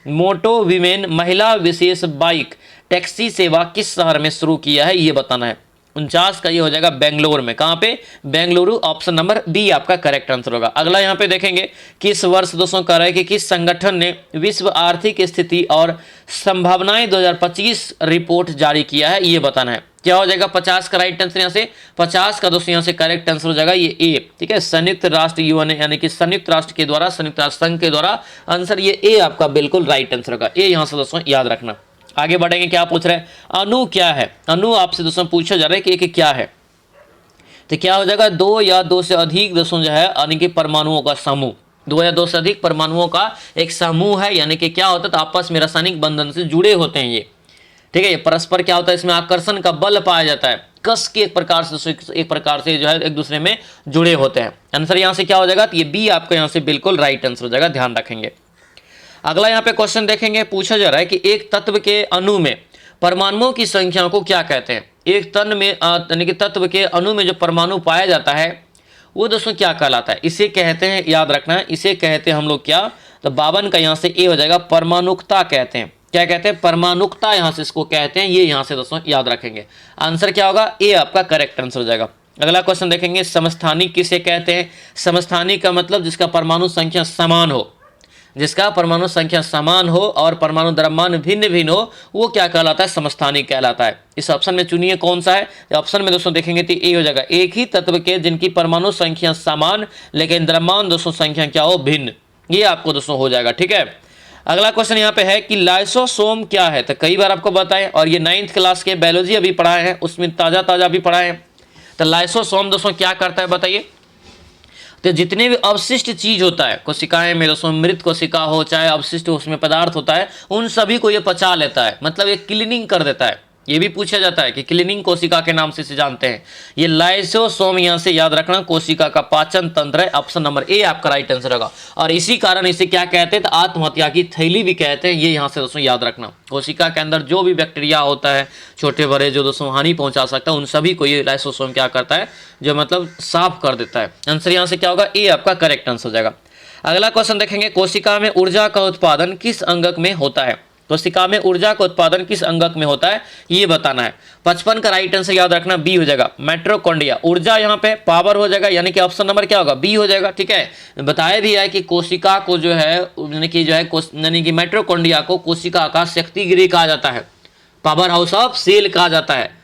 मोटो वीमेन महिला विशेष बाइक टैक्सी सेवा किस शहर में शुरू किया है, ये बताना है। 49 का ये हो जाएगा बेंगलोर में। कहाँ पे, बेंगलुरु। ऑप्शन नंबर बी आपका करेक्ट आंसर होगा। अगला यहाँ पे देखेंगे। किस वर्ष दोस्तों कह रहे हैं कि किस संगठन ने विश्व आर्थिक स्थिति और संभावनाएं 2025 रिपोर्ट जारी किया है, ये बताना है। क्या हो जाएगा 50 का राइट आंसर, यहाँ से 50 का दोस्तों यहाँ से करेक्ट आंसर हो जाएगा ये ए, ठीक है। संयुक्त राष्ट्र यूएन यानी कि संयुक्त राष्ट्र के द्वारा, संयुक्त राष्ट्र संघ के द्वारा। आंसर ये ए आपका बिल्कुल राइट आंसर होगा, ए यहाँ से दोस्तों याद रखना। आगे बढ़ेंगे। क्या पूछ रहे हैं, अणु क्या है, अणु आपसे दोस्तों पूछा जा रहा है कि एक क्या है, तो क्या हो जाएगा 2 या 2 से अधिक दोस्तों जो है यानी कि परमाणुओं का समूह, 2 या 2 से अधिक परमाणुओं का एक समूह है। यानी कि क्या होता है, तो आपस में रासायनिक बंधन से जुड़े होते हैं ये, ठीक है। ये परस्पर क्या होता है, इसमें आकर्षण का बल पाया जाता है, कस के एक प्रकार से जो है एक दूसरे में जुड़े होते हैं। आंसर यहाँ से क्या हो जाएगा, तो ये बी आपका यहाँ से बिल्कुल राइट आंसर हो जाएगा, ध्यान रखेंगे। अगला यहाँ पे क्वेश्चन देखेंगे। पूछा जा रहा है कि एक तत्व के अणु में परमाणुओं की संख्या को क्या कहते हैं। एक तन में यानी कि तत्व के अणु में जो परमाणु पाया जाता है वो दोस्तों क्या कहलाता है, इसे कहते हैं, याद रखना है, इसे कहते हैं हम लोग क्या, तो 52 का यहाँ से ए हो जाएगा, परमाणुकता कहते हैं। क्या कहते हैं, परमाणुकता यहाँ से इसको कहते हैं, ये यहाँ से दोस्तों याद रखेंगे। आंसर क्या होगा, ए आपका करेक्ट आंसर हो जाएगा। अगला क्वेश्चन देखेंगे। समस्थानिक किसे कहते हैं। समस्थानिक का मतलब जिसका परमाणु संख्या समान हो, जिसका परमाणु संख्या समान हो और परमाणु द्रव्यमान भिन्न भिन्न हो, वो क्या कहलाता है, समस्थानिक कहलाता है। इस ऑप्शन में चुनिए कौन सा है। ऑप्शन में दोस्तों देखेंगे तो ए हो जाएगा। एक ही तत्व के जिनकी परमाणु संख्या समान लेकिन द्रव्यमान दोस्तों संख्या क्या हो, भिन्न, ये आपको दोस्तों हो जाएगा, ठीक है। अगला क्वेश्चन यहाँ पे है कि लाइसोसोम क्या है, तो कई बार आपको बताएं और ये 9th क्लास के बायोलॉजी अभी पढ़ाए हैं, उसमें ताज़ा भी पढ़ाए हैं। तो लाइसोसोम दोस्तों क्या करता है बताइए। तो जितने भी अवशिष्ट चीज होता है, कोशिकाएं में दोस्तों मृत कोशिका हो चाहे अवशिष्ट उसमें पदार्थ होता है, उन सभी को ये पचा लेता है, मतलब ये क्लीनिंग कर देता है। ये भी पूछा जाता है कि क्लीनिंग कोशिका के नाम से इसे जानते हैं। ये लाइसोसोम यहाँ से याद रखना, कोशिका का पाचन तंत्र है। ऑप्शन नंबर ए आपका राइट आंसर होगा। और इसी कारण इसे क्या कहते हैं, तो आत्महत्या की थैली भी कहते हैं। ये यहाँ से दोस्तों याद रखना। कोशिका के अंदर जो भी बैक्टीरिया होता है छोटे बड़े जो दोस्तों हानि पहुंचा सकता है, उन सभी को ये लाइसोसोम क्या करता है, जो मतलब साफ कर देता है। आंसर यहाँ से क्या होगा, ए आपका करेक्ट आंसर हो जाएगा। अगला क्वेश्चन देखेंगे। कोशिका में ऊर्जा का उत्पादन किस अंगक में होता है। कोशिका में ऊर्जा का उत्पादन किस अंगक में होता है ये बताना है। 55 का राइट आंसर याद रखना बी हो जाएगा, माइटोकॉन्ड्रिया। ऊर्जा यहाँ पे पावर हो जाएगा, यानी कि ऑप्शन नंबर क्या होगा, बी हो जाएगा। ठीक है, बताया भी है कि कोशिका को जो है यानी कि माइटोकॉन्ड्रिया को कोशिका का शक्ति गृह कहा जाता है, पावर हाउस ऑफ सेल कहा जाता है।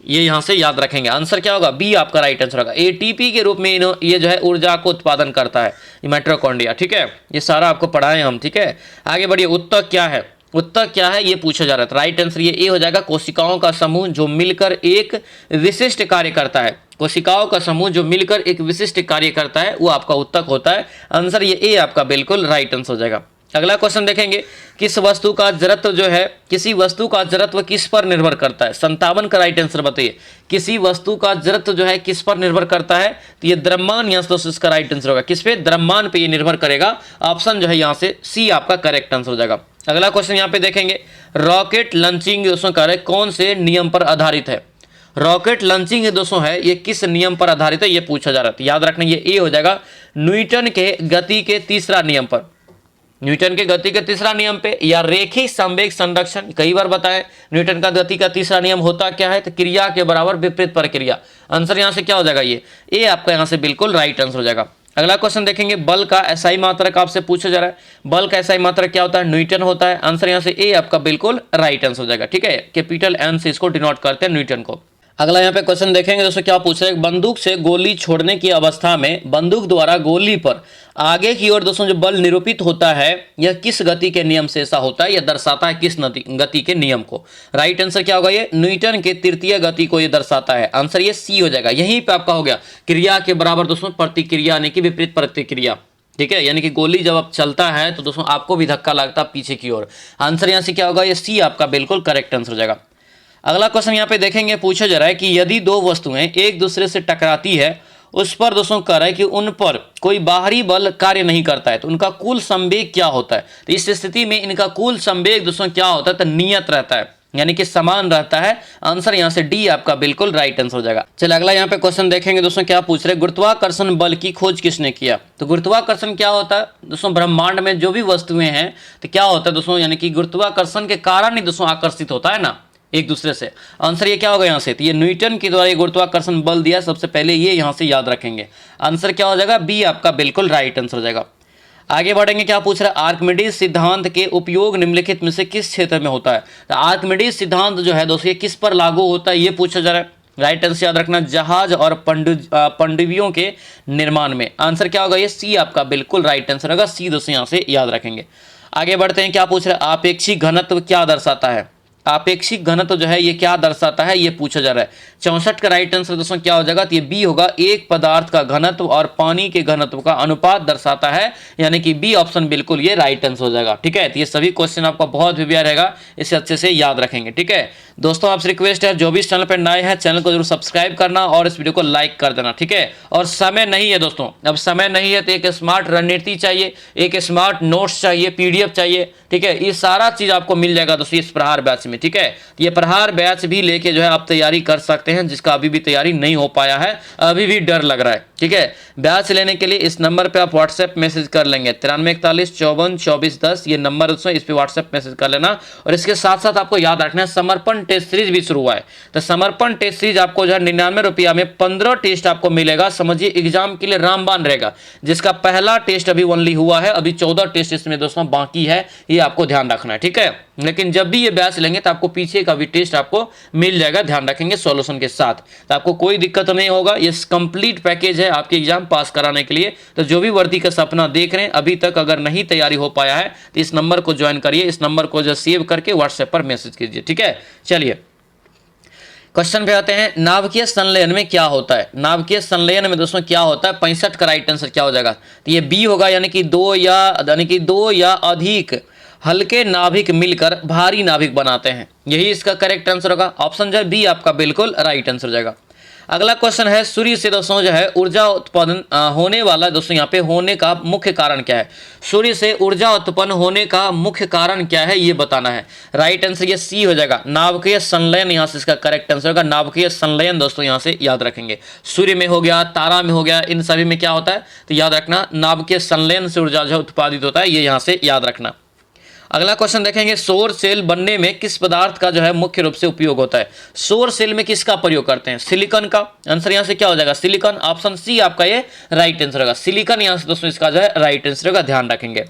ये यहां से याद रखेंगे, आंसर क्या होगा, बी आपका राइट आंसर होगा। एटीपी के रूप में ये जो है ऊर्जा को उत्पादन करता है माइटोकॉन्ड्रिया। ठीक है, ये सारा आपको पढ़ाएं हम। ठीक है, आगे बढ़िए। उत्तर क्या है, उत्तर क्या है ये पूछा जा रहा था। राइट आंसर ये ए हो जाएगा, कोशिकाओं का समूह जो मिलकर एक विशिष्ट कार्य करता है। कोशिकाओं का समूह जो मिलकर एक विशिष्ट कार्य करता है वो आपका उत्तक होता है। आंसर ये ए आपका बिल्कुल राइट आंसर हो जाएगा। अगला क्वेश्चन देखेंगे, किस वस्तु का जड़त्व जो है, किसी वस्तु का जड़त्व किस पर निर्भर करता है। 57 का राइट आंसर बताइए, किसी वस्तु का जड़त्व जो है किस पर निर्भर करता है, तो ये द्रव्यमान यहाँ से इसका राइट आंसर होगा। किस पे, द्रव्यमान पे ये निर्भर करेगा। ऑप्शन जो है यहाँ से सी आपका करेक्ट आंसर हो जाएगा। अगला क्वेश्चन यहाँ पे देखेंगे, रॉकेट लॉन्चिंग दोस्तों कार्य कौन से नियम पर आधारित है। रॉकेट लॉन्चिंग दोस्तों है ये किस नियम पर आधारित है ये पूछा जा रहा था। याद रखना ये ए हो जाएगा, न्यूटन के गति के तीसरा नियम पर। न्यूटन के गति के तीसरा नियम पे, या रेखीय संवेग संरक्षण। कई बार बताएं न्यूटन का गति का तीसरा नियम होता क्या है, तो क्रिया के बराबर विपरीत प्रक्रिया। आंसर यहाँ से क्या हो जाएगा, ये ए आपका यहाँ से बिल्कुल राइट आंसर हो जाएगा। अगला क्वेश्चन देखेंगे, बल का एसआई मात्रक आपसे पूछा जा रहा है। बल का एसआई मात्रक क्या होता है, न्यूटन होता है। आंसर यहाँ से ए आपका बिल्कुल राइट आंसर हो जाएगा। ठीक है, कैपिटल एन से इसको डिनोट करते हैं न्यूटन को। अगला यहाँ पे क्वेश्चन देखेंगे दोस्तों, क्या पूछ रहे हैं, बंदूक से गोली छोड़ने की अवस्था में बंदूक द्वारा गोली पर आगे की ओर दोस्तों जो बल निरूपित होता है यह किस गति के नियम से ऐसा होता है, यह दर्शाता है किस गति के नियम को। राइट आंसर क्या होगा, ये न्यूटन के तृतीय गति को ये दर्शाता है। आंसर ये सी हो जाएगा। यहीं पे आपका हो गया, क्रिया के बराबर दोस्तों प्रतिक्रिया, यानी कि विपरीत प्रतिक्रिया। ठीक है, यानी कि गोली जब आप चलता है तो दोस्तों आपको भी धक्का लगता है पीछे की ओर। आंसर यहाँ से क्या होगा, ये सी आपका बिल्कुल करेक्ट आंसर हो जाएगा। अगला क्वेश्चन यहाँ पे देखेंगे, पूछा जा रहा है कि यदि दो वस्तुएं एक दूसरे से टकराती है, उस पर दोस्तों कह रहा है कि उन पर कोई बाहरी बल कार्य नहीं करता है, तो उनका कुल संवेग क्या होता है। तो इस स्थिति में इनका कुल संवेग दोस्तों क्या होता है, तो नियत रहता है, यानी कि समान रहता है। आंसर यहाँ से डी आपका बिल्कुल राइट आंसर हो जाएगा। चलिए अगला यहाँ पे क्वेश्चन देखेंगे दोस्तों, क्या पूछ रहे, गुरुत्वाकर्षण बल की खोज किसने किया। तो गुरुत्वाकर्षण क्या होता है दोस्तों, ब्रह्मांड में जो भी वस्तुएं हैं तो क्या होता है दोस्तों, यानी कि गुरुत्वाकर्षण के कारण ही दोस्तों आकर्षित होता है ना एक दूसरे से। आंसर ये क्या होगा यहाँ से, तो ये न्यूटन के द्वारा गुरुत्वाकर्षण बल दिया सबसे पहले, ये यहाँ से याद रखेंगे। आंसर क्या हो जाएगा, बी आपका बिल्कुल राइट आंसर हो जाएगा। आगे बढ़ेंगे, क्या पूछ रहा है, आर्किमिडीज सिद्धांत के उपयोग निम्नलिखित में से किस क्षेत्र में होता है। तो आर्किमिडीज सिद्धांत जो है दोस्तों ये किस पर लागू होता है ये पूछा जा रहा है। राइट आंसर याद रखना, जहाज और पनडुब्बियों के निर्माण में। आंसर क्या होगा, ये सी आपका बिल्कुल राइट आंसर होगा। सी दोस्तों यहाँ से याद रखेंगे। आगे बढ़ते हैं, क्या पूछ रहा है, आपेक्षिक घनत्व क्या दर्शाता है। आपेक्षिक घनत्व जो है ये क्या दर्शाता है ये पूछा जा रहा है। 64 का राइट आंसर दोस्तों क्या हो जाएगा, तो ये बी होगा, एक पदार्थ का घनत्व और पानी के घनत्व का अनुपात दर्शाता है, यानी कि बी ऑप्शन बिल्कुल ये राइट आंसर हो जाएगा। ठीक है, तो ये सभी क्वेश्चन आपका बहुत प्रिपेयर रहेगा, इसे अच्छे से याद रखेंगे। ठीक है दोस्तों, आपसे रिक्वेस्ट है जो भी इस चैनल पर नए हैं चैनल को जरूर सब्सक्राइब करना और इस वीडियो को लाइक कर देना। ठीक है, और समय नहीं है दोस्तों, अब समय नहीं है तो एक स्मार्ट रणनीति चाहिए, एक स्मार्ट नोट्स चाहिए, पीडीएफ चाहिए। ठीक है, ये सारा चीज आपको मिल जाएगा दोस्तों इस प्रहार बैच में। ठीक है, ये प्रहार बैच भी लेके जो है आप तैयारी कर सकते हैं, जिसका अभी भी तैयारी नहीं हो पाया है, अभी भी डर लग रहा है। ठीक है, बैच लेने के लिए इस नंबर पे आप व्हाट्सएप मैसेज कर लेंगे, 9341542410 ये नंबर दोस्तों, इस पे व्हाट्सएप मैसेज कर लेना। और इसके साथ साथ आपको याद रखना है समर्पण टेस्ट सीरीज भी शुरू हुआ है। तो समर्पण टेस्ट सीरीज आपको जो है 99 रुपया में 15 टेस्ट आपको मिलेगा। समझिए एग्जाम के लिए रामबान रहेगा, जिसका पहला टेस्ट अभी ओनली हुआ है, अभी 14 टेस्ट इसमें दोस्तों बाकी है, ये आपको ध्यान रखना है। ठीक है, लेकिन जब भी ये बैच लेंगे तो आपको पीछे का भी टेस्ट आपको मिल जाएगा, ध्यान रखेंगे सॉल्यूशन के साथ, तो आपको कोई दिक्कत नहीं होगा। ये कंप्लीट पैकेज है आपके एग्जाम पास कराने के लिए। तो जो भी वर्दी का सपना देख रहे हैं, अभी तक अगर नहीं तैयारी हो पाया है तो इस नंबर को ज्वाइन करिए, इस नंबर को जो सेव करके व्हाट्सएप पर मैसेज कीजिए। ठीक है, चलिए क्वेश्चन पे आते हैं, नाभिकीय संलयन में क्या होता है। नाभिकीय संलयन में दोस्तों क्या होता है, 65 का राइट आंसर क्या हो जाएगा, तो ये बी होगा, यानी कि दो या अधिक हल्के नाभिक मिलकर भारी नाभिक बनाते हैं, यही इसका करेक्ट आंसर होगा। ऑप्शन जो है बी आपका बिल्कुल राइट आंसर हो जाएगा। अगला क्वेश्चन है, सूर्य से दोस्तों जो है ऊर्जा उत्पादन होने वाला दोस्तों यहाँ पे होने का मुख्य कारण क्या है। सूर्य से ऊर्जा उत्पन्न होने का मुख्य कारण क्या है ये बताना है। राइट आंसर ये सी हो जाएगा, नाभिकीय संलयन यहाँ से इसका करेक्ट आंसर होगा। नाभिकीय संलयन दोस्तों यहाँ से याद रखेंगे, सूर्य में हो गया, तारा में हो गया, इन सभी में क्या होता है तो याद रखना नाभिकीय संलयन से ऊर्जा जो उत्पादित होता है, ये यहाँ से याद रखना। अगला क्वेश्चन देखेंगे, सौर सेल बनने में किस पदार्थ का जो है मुख्य रूप से उपयोग होता है। सौर सेल में किसका प्रयोग करते हैं, सिलिकॉन का। आंसर यहाँ से क्या हो जाएगा, सिलिकॉन। ऑप्शन सी आपका ये राइट आंसर होगा, सिलिकॉन यहाँ से दोस्तों इसका जो है राइट आंसर होगा, ध्यान रखेंगे।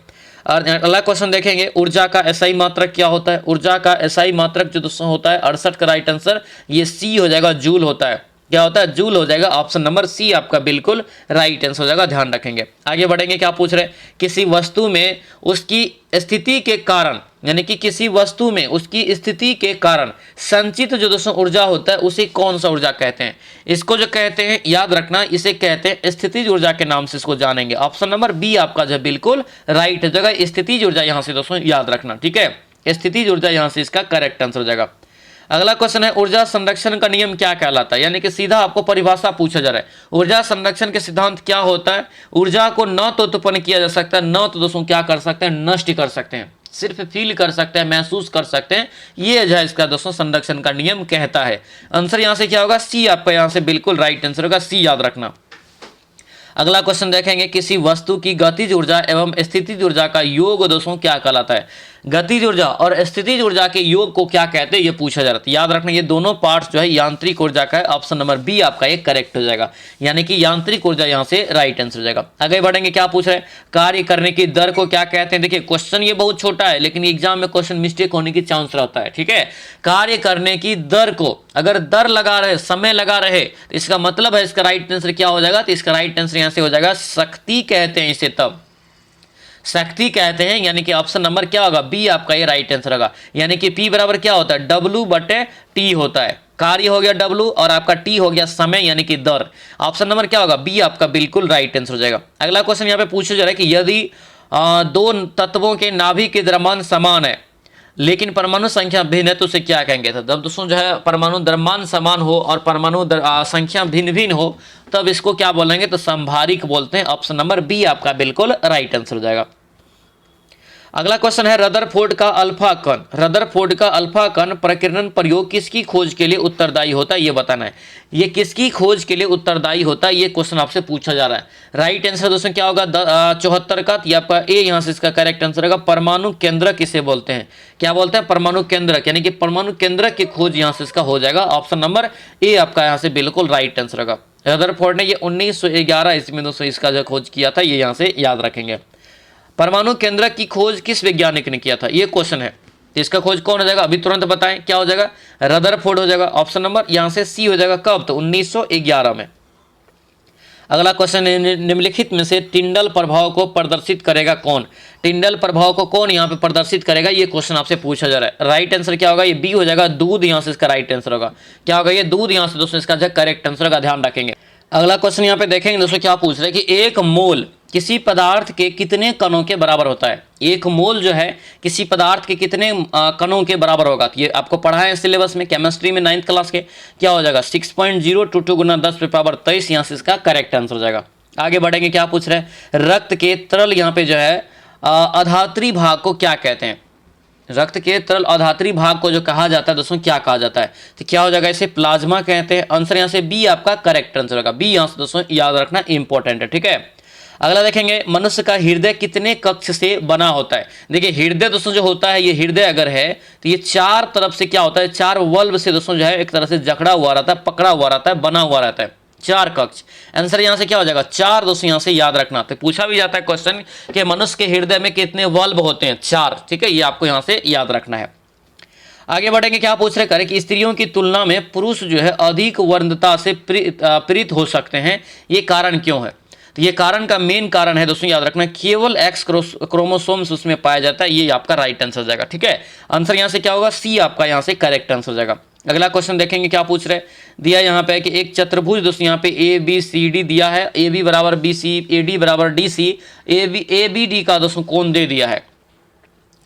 और अगला क्वेश्चन देखेंगे, ऊर्जा का एसआई मात्रक क्या होता है। ऊर्जा का एसआई मात्रक जो दोस्तों होता है 68 का राइट आंसर ये सी हो जाएगा, जूल होता है। क्या होता है, जूल हो जाएगा। ऑप्शन नंबर सी आपका बिल्कुल राइट आंसर हो जाएगा, ध्यान रखेंगे। आगे बढ़ेंगे, क्या पूछ रहे हैं, किसी वस्तु में उसकी स्थिति के कारण, यानी कि किसी वस्तु में उसकी स्थिति के कारण संचित जो दोस्तों ऊर्जा होता है उसे कौन सा ऊर्जा कहते हैं। इसको जो कहते हैं याद रखना, इसे कहते हैं स्थितिज ऊर्जा के नाम से इसको जानेंगे। ऑप्शन नंबर बी आपका जो बिल्कुल राइट हो जाएगा, स्थितिज ऊर्जा यहाँ से दोस्तों याद रखना, ठीक है। स्थितिज ऊर्जा यहाँ से इसका करेक्ट आंसर हो जाएगा। अगला क्वेश्चन है, ऊर्जा संरक्षण का नियम क्या कहलाता है, यानी कि सीधा आपको परिभाषा पूछा जा रहा है। ऊर्जा संरक्षण के सिद्धांत क्या होता है। ऊर्जा को न तो उत्पन्न किया जा सकता है, न तो दोस्तों क्या कर सकते हैं, नष्ट कर सकते हैं, सिर्फ फील कर सकते हैं, महसूस कर सकते हैं। ये जो है इसका दोस्तों संरक्षण का नियम कहता है। आंसर यहाँ से क्या होगा, सी आपका यहाँ से बिल्कुल राइट आंसर होगा, सी याद रखना। अगला क्वेश्चन देखेंगे, किसी वस्तु की गतिज ऊर्जा एवं स्थितिज ऊर्जा का योग दोस्तों क्या कहलाता है। गतिज ऊर्जा और स्थितिज ऊर्जा के योग को क्या कहते हैं, ये पूछा जा रहा है। याद रखना, ये दोनों पार्ट्स जो है यांत्रिक ऊर्जा का है। ऑप्शन नंबर बी आपका ये करेक्ट हो जाएगा, यानी कि यांत्रिक ऊर्जा यहाँ से राइट आंसर हो जाएगा। आगे बढ़ेंगे, क्या पूछ रहे हैं, कार्य करने की दर को क्या कहते हैं। देखिए क्वेश्चन ये बहुत छोटा है, लेकिन एग्जाम में क्वेश्चन मिस्टेक होने की चांस रहता है, ठीक है। कार्य करने की दर को अगर दर लगा रहे, समय लगा रहे, तो इसका मतलब है इसका राइट आंसर क्या हो जाएगा, तो इसका राइट आंसर यहाँ से हो जाएगा शक्ति कहते हैं इसे, तब शक्ति कहते हैं। यानी कि ऑप्शन नंबर क्या होगा, बी आपका ये राइट आंसर होगा। यानी कि P बराबर क्या होता है, W/T होता है। कार्य हो गया W और आपका T हो गया समय, यानी कि दर। ऑप्शन नंबर क्या होगा, बी आपका बिल्कुल राइट आंसर हो जाएगा। अगला क्वेश्चन यहाँ पे पूछा जा रहा है कि यदि दो तत्वों के नाभिक के द्रव्यमान समान है लेकिन परमाणु संख्या भिन्न है तो उसे क्या कहेंगे। तो जब दोस्तों जो है परमाणु द्रव्यमान समान हो और परमाणु संख्या भिन्न भिन्न हो तब इसको क्या बोलेंगे, तो संभारिक बोलते हैं। ऑप्शन नंबर बी आपका बिल्कुल राइट आंसर हो जाएगा। अगला क्वेश्चन है, रदरफोर्ड का अल्फा कण, रदरफोर्ड का अल्फा कण प्रकीर्णन प्रयोग किसकी खोज के लिए उत्तरदायी होता है, ये बताना है। ये किसकी खोज के लिए उत्तरदायी होता है, ये क्वेश्चन आपसे पूछा जा रहा है। राइट आंसर दोस्तों क्या होगा, 74 का, ये आपका ए यहाँ से इसका करेक्ट आंसर होगा। परमाणु केंद्रक किसे बोलते हैं, क्या बोलते हैं, परमाणु केंद्रक, यानी कि परमाणु केंद्रक की खोज यहाँ से इसका हो जाएगा। ऑप्शन नंबर ए आपका यहाँ से बिल्कुल राइट आंसर होगा। रदरफोर्ड ने ये 1911 ईस्वी में दोस्तों इसका जो खोज किया था, ये यहाँ से याद रखेंगे। परमाणु केंद्रक की खोज किस वैज्ञानिक ने किया था, ये क्वेश्चन है। तो इसका खोज कौन हो जाएगा, अभी तुरंत बताएं, क्या हो जाएगा, रदरफोर्ड हो जाएगा। ऑप्शन नंबर यहाँ से सी हो जाएगा, कब, तो 1911 में। अगला क्वेश्चन है, निम्नलिखित में से टिंडल प्रभाव को प्रदर्शित करेगा कौन। टिंडल प्रभाव को कौन यहाँ पे प्रदर्शित करेगा, ये क्वेश्चन आपसे पूछा जा रहा है। राइट आंसर क्या होगा, ये बी हो जाएगा, दूध यहाँ से इसका राइट आंसर होगा। क्या होगा, ये दूध यहाँ से दोस्तों इसका जो करेक्ट आंसर होगा, ध्यान रखेंगे। अगला क्वेश्चन यहाँ पे देखेंगे दोस्तों, क्या पूछ रहे हैं कि एक मोल किसी पदार्थ के कितने कणों के बराबर होता है। एक मोल जो है किसी पदार्थ के कितने कणों के बराबर होगा, तो ये आपको पढ़ा है सिलेबस में, केमिस्ट्री में 9th क्लास के। क्या हो जाएगा, 6.022 गुना 10⁻23, यहाँ से इसका करेक्ट आंसर हो जाएगा। आगे बढ़ेंगे, क्या पूछ रहे हैं, रक्त के तरल यहाँ पे जो है अधात्री भाग को क्या कहते हैं। रक्त के तरल अधात्री भाग को जो कहा जाता है दोस्तों, क्या कहा जाता है, तो क्या हो जाएगा, इसे प्लाज्मा कहते हैं। आंसर यहाँ से बी आपका करेक्ट आंसर होगा, बी यहाँ से दोस्तों याद रखना इंपॉर्टेंट है, ठीक है। अगला देखेंगे, मनुष्य का हृदय कितने कक्ष से बना होता है। देखिए हृदय दोस्तों जो होता है, ये हृदय अगर है तो ये चार तरफ से क्या होता है, चार वल्व से दोस्तों जो है एक तरह से जकड़ा हुआ रहता है, पकड़ा हुआ रहता है, बना हुआ रहता है, चार कक्ष। आंसर यहाँ से क्या हो जाएगा, चार दोस्तों यहाँ से याद रखना। तो पूछा भी जाता है क्वेश्चन कि मनुष्य के हृदय में कितने वल्व होते हैं, चार, ठीक है, ये आपको यहाँ से याद रखना है। आगे बढ़ेंगे, क्या पूछ रहे करें कि स्त्रियों की तुलना में पुरुष जो है अधिक वर्णता से प्रीत हो सकते हैं, ये कारण क्यों है। तो ये कारण का मेन कारण है दोस्तों याद रखना, केवल एक्स क्रोमोसोम्स उसमें पाया जाता है, ये आपका राइट आंसर हो जाएगा, ठीक है। आंसर यहाँ से क्या होगा, सी आपका यहाँ से करेक्ट आंसर हो जाएगा। अगला क्वेश्चन देखेंगे, क्या पूछ रहे दिया यहाँ पे कि एक चतुर्भुज दोस्तों यहाँ पे ए बी सी डी दिया है, ए बी बराबर बी सी, ए डी बराबर D C, A B D का दोस्तों कौन दे दिया है,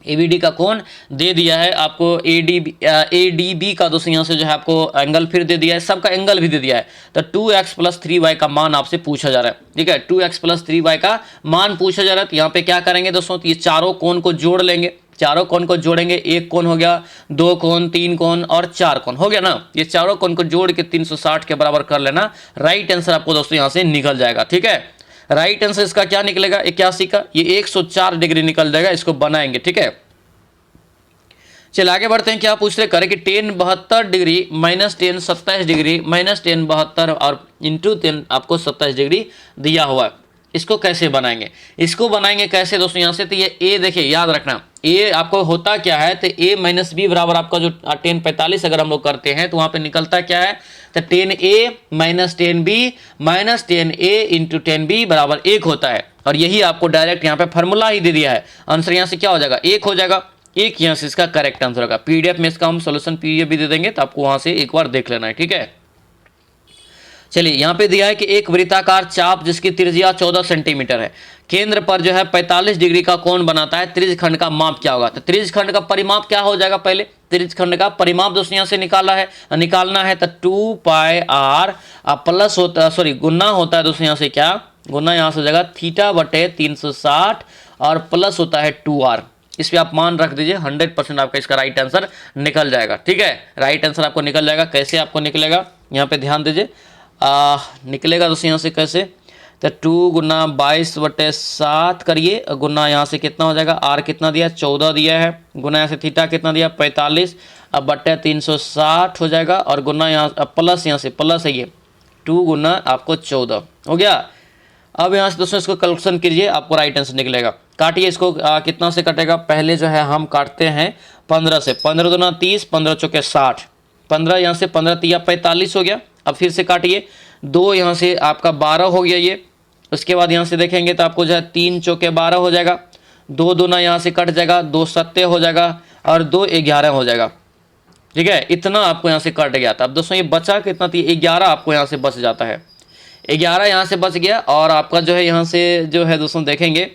ए बी डी का कौन दे दिया है आपको, ए डी बी का दोस्तों यहाँ से जो है आपको एंगल फिर दे दिया है, सबका एंगल भी दे दिया है। तो 2x + 3y का मान आपसे पूछा जा रहा है, ठीक है, 2x + 3y का मान पूछा जा रहा है। तो यहाँ पे क्या करेंगे दोस्तों, तो ये चारों कोण को जोड़ लेंगे, चारों कोण को जोड़ेंगे, एक कोण हो गया, दो कोण, तीन कोण और चार कोण हो गया ना। ये चारों कोण को जोड़ के 360 के बराबर कर लेना, राइट आंसर आपको दोस्तों यहाँ से निकल जाएगा, ठीक है। राइट आंसर इसका क्या निकलेगा, 81 का, ये 104 डिग्री निकल जाएगा, इसको बनाएंगे, ठीक है। चलिए आगे बढ़ते हैं। क्या पूछ रहे करें कि 10 72 डिग्री माइनस 10 27 डिग्री माइनस 10 72 और इंटू 10 आपको 27 डिग्री दिया हुआ है। इसको कैसे बनाएंगे? इसको बनाएंगे कैसे दोस्तों? यहाँ से तो ये ए देखिए याद रखना, ए आपको होता क्या है, तो ए माइनस बी बराबर आपका जो 10 45 अगर हम लोग करते हैं तो वहाँ पे निकलता क्या है, तो 10a minus 10b minus 10a into 10b बराबर 1 होता है। और यही आपको डायरेक्ट यहाँ पे फॉर्मूला ही दे दिया है। आंसर यहाँ से क्या हो जाएगा? 1 हो जाएगा। एक यहाँ से इसका करेक्ट आंसर होगा। पीडीएफ में इसका हम सोल्यूशन पीडीएफ भी दे देंगे, तो आपको वहाँ से एक बार देख लेना है, ठीक है। चलिए यहाँ पे दिया है कि एक वृत्ताकार चाप जिसकी त्रिज्या 14 सेंटीमीटर है, केंद्र पर जो है 45 डिग्री का कोण बनाता है, त्रिज्य खंड का माप क्या होगा? तो त्रिज्य खंड का परिमाप क्या हो जाएगा? पहले त्रिज्य खंड का परिमाप दोस्तों यहाँ से निकालना है तो 2 पाई आर प्लस होता, सॉरी गुना होता है दोस्तों यहाँ से क्या गुना, यहाँ से हो जाएगा थीटा बटे 360 और प्लस होता है 2r। इस पे आप मान रख दीजिए, 100% आपका इसका राइट आंसर निकल जाएगा, ठीक है। राइट आंसर आपको निकल जाएगा। कैसे आपको निकलेगा यहाँ पे ध्यान दीजिए, निकलेगा दोस्तों यहाँ से कैसे, तो 2 गुना 22/7 करिए, गुना यहाँ से कितना हो जाएगा, आर कितना दिया 14 दिया है, गुना यहाँ से थीटा कितना दिया 45 अब बटे 360 हो जाएगा, और गुना यहाँ प्लस यहाँ से प्लस है ये 2 गुना आपको 14 हो गया। अब यहाँ से दोस्तों इसको कैलकुलेशन कीजिए, आपको राइट आंसर निकलेगा। काटिए इसको, कितना से कटेगा, पहले जो है हम काटते हैं 15 से, 15 दूना 30 15 चौके 60, 15 यहाँ से 15 तिया 45 हो गया। अब फिर से काटिए, 2 यहाँ से आपका 12 हो गया ये। उसके बाद यहाँ से देखेंगे तो आपको जो है 3 चौके 12 हो जाएगा, 2 दूना यहाँ से कट जाएगा, 2 सत्ते हो जाएगा और 2 11 हो जाएगा, ठीक है। इतना आपको यहाँ से कट गया था। अब दोस्तों ये बचा कितना थी, 11 आपको यहाँ से बच जाता है, 11 यहाँ से बच गया। और आपका जो है यहाँ से जो है दोस्तों देखेंगे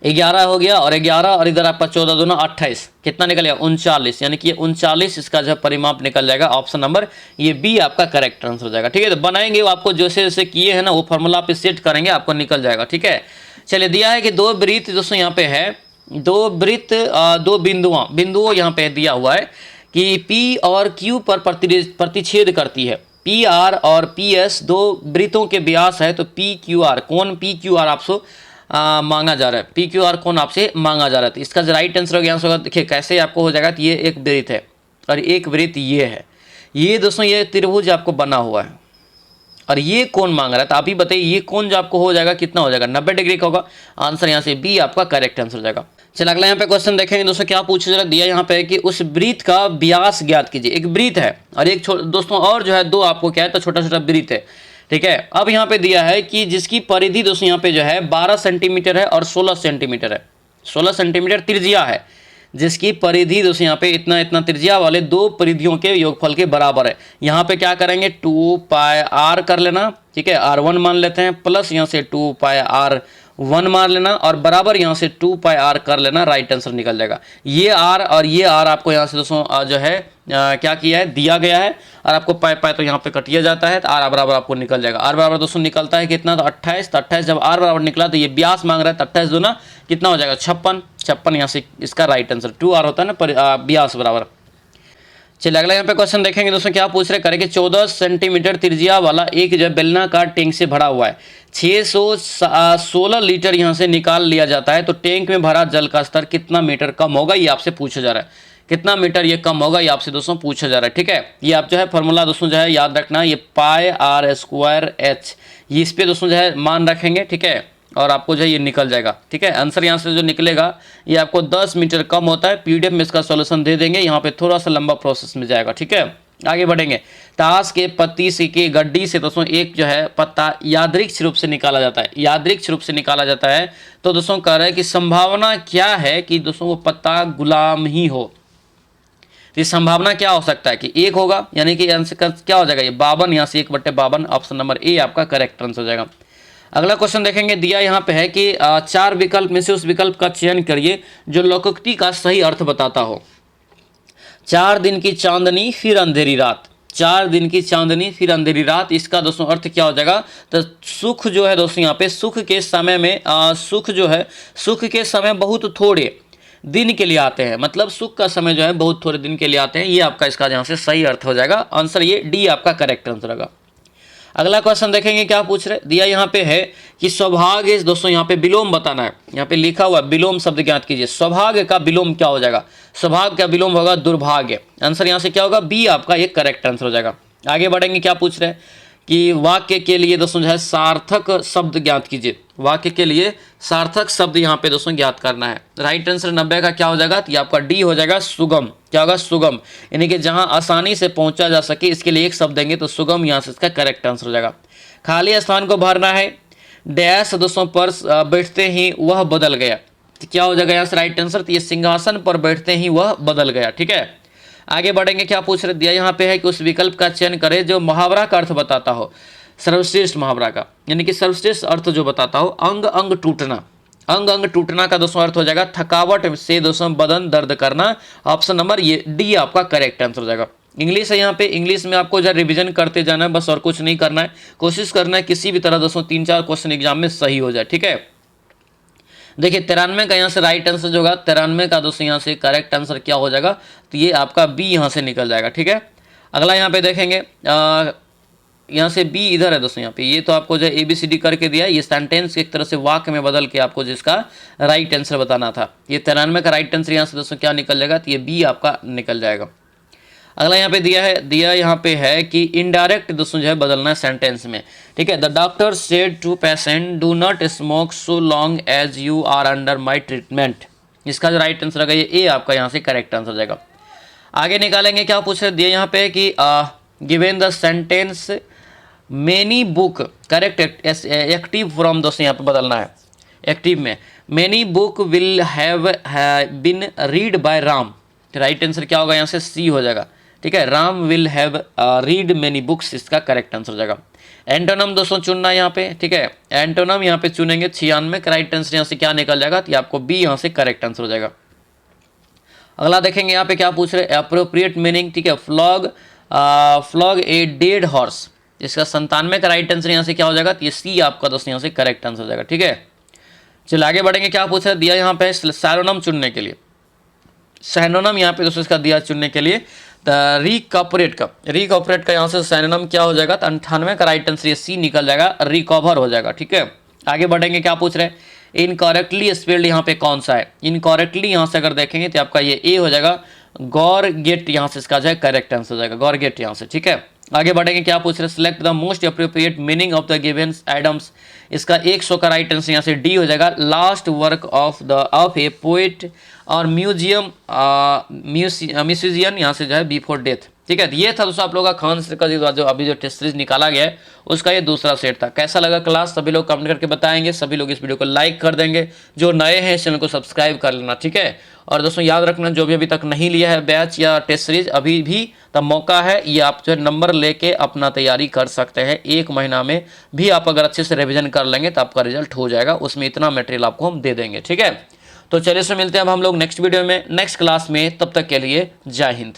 11 हो गया, और 11 और इधर आपका 14 दूना 28, कितना निकल गया 39, यानी कि ये 39 इसका जो परिमाप निकल जाएगा। ऑप्शन नंबर ये बी आपका करेक्ट आंसर हो जाएगा, ठीक है। तो बनाएंगे वो आपको जैसे जैसे किए हैं ना वो फॉर्मूला पे सेट करेंगे, आपको निकल जाएगा, ठीक है। चलिए दिया है कि 2 वृत्त दोस्तों यहाँ पे है, 2 वृत्त 2 बिंदुओं यहाँ पे दिया हुआ है कि P और Q पर प्रतिच्छेद करती है। PR और PS 2 वृत्तों के व्यास है, तो PQR कौन PQR आपसे मांगा जा रहा है, PQR कौन आपसे मांगा जा रहा है। तो इसका जो राइट आंसर होगा, देखिए कैसे आपको हो जाएगा, तो ये एक वृत्त है और एक वृत्त ये है, ये दोस्तों ये त्रिभुज आपको बना हुआ है और ये कौन मांग रहा है, तो आप ही बताइए ये कौन जो आपको हो जाएगा कितना हो जाएगा, 90 डिग्री का होगा। आंसर यहाँ से बी आपका करेक्ट आंसर हो जाएगा। चलिए अगला यहाँ पे क्वेश्चन देखेंगे दोस्तों, क्या पूछा जा रहा है, दिया यहाँ पे कि उस वृत्त का व्यास ज्ञात कीजिए। एक वृत्त है और एक दोस्तों और जो है 2 आपको क्या है, तो छोटा छोटा वृत्त है, ठीक है। अब यहाँ पे दिया है कि जिसकी परिधि दोस्तों यहाँ पे जो है 12 सेंटीमीटर है और 16 सेंटीमीटर है, 16 सेंटीमीटर त्रिज्या है, जिसकी परिधि दोस्तों यहाँ पे इतना इतना त्रिज्या वाले 2 परिधियों के योगफल के बराबर है। यहाँ पे क्या करेंगे 2 पाई आर कर लेना, ठीक है, R1 मान लेते हैं, प्लस यहाँ से 2 पाई R1 मार लेना और बराबर यहाँ से 2 पाई R कर लेना, राइट आंसर निकल जाएगा। ये R और ये R आपको यहाँ से दोस्तों जो है क्या किया है, दिया गया है, और आपको पाई पाई तो यहाँ पे कटिया जाता है, तो R बराबर आपको निकल जाएगा। R बराबर दोस्तों निकलता है कितना, तो 28, तो 28 जब R बराबर निकला तो ये व्यास मांग रहा है, तो 28 दूना कितना हो जाएगा 56 यहाँ से इसका राइट आंसर 2R होता है ना व्यास बराबर। चलिए अगला यहाँ पे क्वेश्चन देखेंगे दोस्तों, क्या पूछ रहे करें कि 14 सेंटीमीटर त्रिज्या वाला एक जो बेलनाकार टैंक से भरा हुआ है, 616 लीटर यहाँ से निकाल लिया जाता है, तो टैंक में भरा जल का स्तर कितना मीटर कम होगा, ये आपसे पूछा जा रहा है। कितना मीटर ये कम होगा, ये आपसे दोस्तों पूछा जा रहा है, ठीक है। ये आप जो है फॉर्मूला दोस्तों जो है याद रखना, ये पाई R स्क्वायर H, ये इस पे दोस्तों जो है मान रखेंगे, ठीक है, और आपको जो है ये निकल जाएगा, ठीक है। आंसर यहाँ से जो निकलेगा ये आपको 10 मीटर कम होता है। पीडीएफ में इसका सॉल्यूशन दे देंगे, यहाँ पे थोड़ा सा लंबा प्रोसेस में जाएगा, ठीक है। आगे बढ़ेंगे। ताश के पत्ती से की गड्डी से दोस्तों एक जो है पत्ता यादृच्छिक रूप से निकाला जाता है, यादृच्छिक रूप से निकाला जाता है, तो दोस्तों कह रहे हैं कि संभावना क्या है कि दोस्तों वो पत्ता गुलाम ही हो। ये संभावना क्या हो सकता है कि 1 होगा, यानी कि आंसर क्या हो जाएगा ये 52, यहाँ से 1/52, ऑप्शन नंबर ए आपका करेक्ट आंसर हो जाएगा। अगला क्वेश्चन देखेंगे, दिया यहाँ पे है कि 4 विकल्प में से उस विकल्प का चयन करिए जो लोकोक्ति का सही अर्थ बताता हो। 4 दिन की चांदनी फिर अंधेरी रात, 4 दिन की चांदनी फिर अंधेरी रात, इसका दोस्तों अर्थ क्या हो जाएगा, तो सुख जो है दोस्तों यहाँ पे सुख के समय में सुख जो है सुख के समय बहुत थोड़े दिन के लिए आते हैं, मतलब सुख का समय जो है बहुत थोड़े दिन के लिए आते हैं, ये आपका इसका यहाँ से सही अर्थ हो जाएगा। आंसर ये डी आपका करेक्ट आंसर होगा। अगला क्वेश्चन देखेंगे, क्या पूछ रहे, दिया यहाँ पे है कि सौभाग्य दोस्तों यहाँ पे विलोम बताना है, यहाँ पे लिखा हुआ विलोम शब्द ज्ञात कीजिए। सौभाग्य का विलोम क्या हो जाएगा, सौभाग्य का विलोम होगा दुर्भाग्य। आंसर यहाँ से क्या होगा, बी आपका ये करेक्ट आंसर हो जाएगा। आगे बढ़ेंगे, क्या पूछ रहे हैं कि वाक्य के लिए दोस्तों जो है सार्थक शब्द ज्ञात कीजिए। वाक्य के लिए सार्थक शब्द यहाँ पे दोस्तों ज्ञात करना है। राइट आंसर 90 का क्या हो जाएगा, तो ये आपका डी हो जाएगा सुगम। क्या होगा, सुगम, यानी कि जहाँ आसानी से पहुंचा जा सके, इसके लिए एक शब्द देंगे तो सुगम यहाँ से इसका करेक्ट आंसर हो जाएगा। खाली स्थान को भरना है, डैश दोस्तों पर बैठते ही वह बदल गया, तो क्या हो जाएगा यहाँ से राइट आंसर, तो ये सिंहासन पर बैठते ही वह बदल गया। ठीक है, आगे बढ़ेंगे, क्या पूछ रहे दिया यहाँ पे है कि उस विकल्प का चयन करें जो मुहावरा का अर्थ बताता हो, सर्वश्रेष्ठ मुहावरा का, यानी कि सर्वश्रेष्ठ अर्थ जो बताता हो। अंग अंग टूटना, अंग अंग टूटना का दोस्तों अर्थ हो जाएगा थकावट से दोस्तों बदन दर्द करना। ऑप्शन नंबर ये डी आपका करेक्ट आंसर हो जाएगा। इंग्लिश है यहाँ पे, इंग्लिश में आपको जो रिवीजन करते जाना है बस, और कुछ नहीं करना है। कोशिश करना है किसी भी तरह दोस्तों 3-4 क्वेश्चन एग्जाम में सही हो जाए। ठीक है, देखिए 93 का यहाँ से राइट आंसर जो होगा, 93 का दोस्तों यहाँ से करेक्ट आंसर क्या हो जाएगा, तो ये आपका बी यहाँ से निकल जाएगा। ठीक है, अगला यहाँ पे देखेंगे, यहाँ से बी इधर है दोस्तों, यहाँ पे ये तो आपको जो ABCD करके दिया है, ये सेंटेंस एक तरह से वाक्य में बदल के आपको जिसका राइट आंसर बताना था। ये 93 का राइट आंसर यहाँ से दोस्तों क्या निकल जाएगा, तो ये बी आपका निकल जाएगा। अगला यहाँ पे दिया यहाँ पे है कि इनडायरेक्ट दोस्तों जो है बदलना है सेंटेंस में। ठीक है, the doctor said to patient do not smoke so long as you are under my treatment. इसका जो राइट आंसर है ये ए आपका यहाँ से करेक्ट आंसर जाएगा। आगे निकालेंगे, क्या पूछ रहे दिए यहाँ पे कि given the sentence many book correct active from दोस्तों यहाँ पे बदलना है एक्टिव में। Many book will have been read by Ram, right answer क्या होगा यहाँ से सी हो जाएगा। ठीक है, Ram will have read many books, इसका करेक्ट आंसर हो जाएगा। एंटोनम दोस्तों चुनना है यहाँ पे। ठीक है, एंटोनम यहाँ पे चुनेंगे 96 का राइट आंसर यहाँ से क्या निकल जाएगा, तो आपको बी यहाँ से करेक्ट आंसर हो जाएगा। अगला देखेंगे यहाँ पे क्या पूछ रहे अप्रोप्रिएट मीनिंग। ठीक है, फ्लॉग ए डेड हॉर्स, इसका 97 का राइट आंसर यहाँ से क्या हो जाएगा, तो ये सी आपका दोस्तों यहाँ से करेक्ट आंसर हो जाएगा। ठीक है, चलिए आगे बढ़ेंगे, क्या पूछ रहे दिया यहाँ पे सैरोनम चुनने के लिए। सैनोनम यहाँ पे दोस्तों इसका दिया चुनने के लिए रिकॉपरेट का यहाँ से सैनोनम क्या हो जाएगा, तो 98 का राइट आंसर ये सी निकल जाएगा, रिकवर हो जाएगा। ठीक है, आगे बढ़ेंगे, क्या पूछ रहे हैं इनकरेक्टली स्पेल्ड यहाँ पे कौन सा है। इनकरेक्टली यहाँ से अगर देखेंगे तो आपका ये ए हो जाएगा, गॉरगेट यहाँ से इसका जो है करेक्ट आंसर हो जाएगा, गॉरगेट यहाँ से। ठीक है, आगे बढ़ेंगे, क्या पूछ रहे select the most appropriate meaning of the given idioms, इसका 100 का राइट आंसर यहाँ से डी हो जाएगा, last work of A poet और म्यूजियन यहाँ से जो है बिफोर डेथ। ठीक है, तो ये था दोस्तों आप लोगों का खान सर का जो अभी जो टेस्ट सीरीज निकाला गया है उसका ये दूसरा सेट था। कैसा लगा क्लास सभी लोग कमेंट करके बताएंगे। सभी लोग इस वीडियो को लाइक कर देंगे, जो नए हैं इस चैनल को सब्सक्राइब कर लेना। ठीक है, और दोस्तों याद रखना जो भी अभी तक नहीं लिया है बैच या टेस्ट सीरीज, अभी भी तब मौका है, ये आप जो है नंबर लेके अपना तैयारी कर सकते हैं। 1 महीना में भी आप अगर अच्छे से रिविजन कर लेंगे तो आपका रिजल्ट हो जाएगा, उसमें इतना मटेरियल आपको हम दे देंगे। ठीक है, तो चलिए से मिलते हैं अब हम लोग नेक्स्ट वीडियो में नेक्स्ट क्लास में, तब तक के लिए जय हिंद।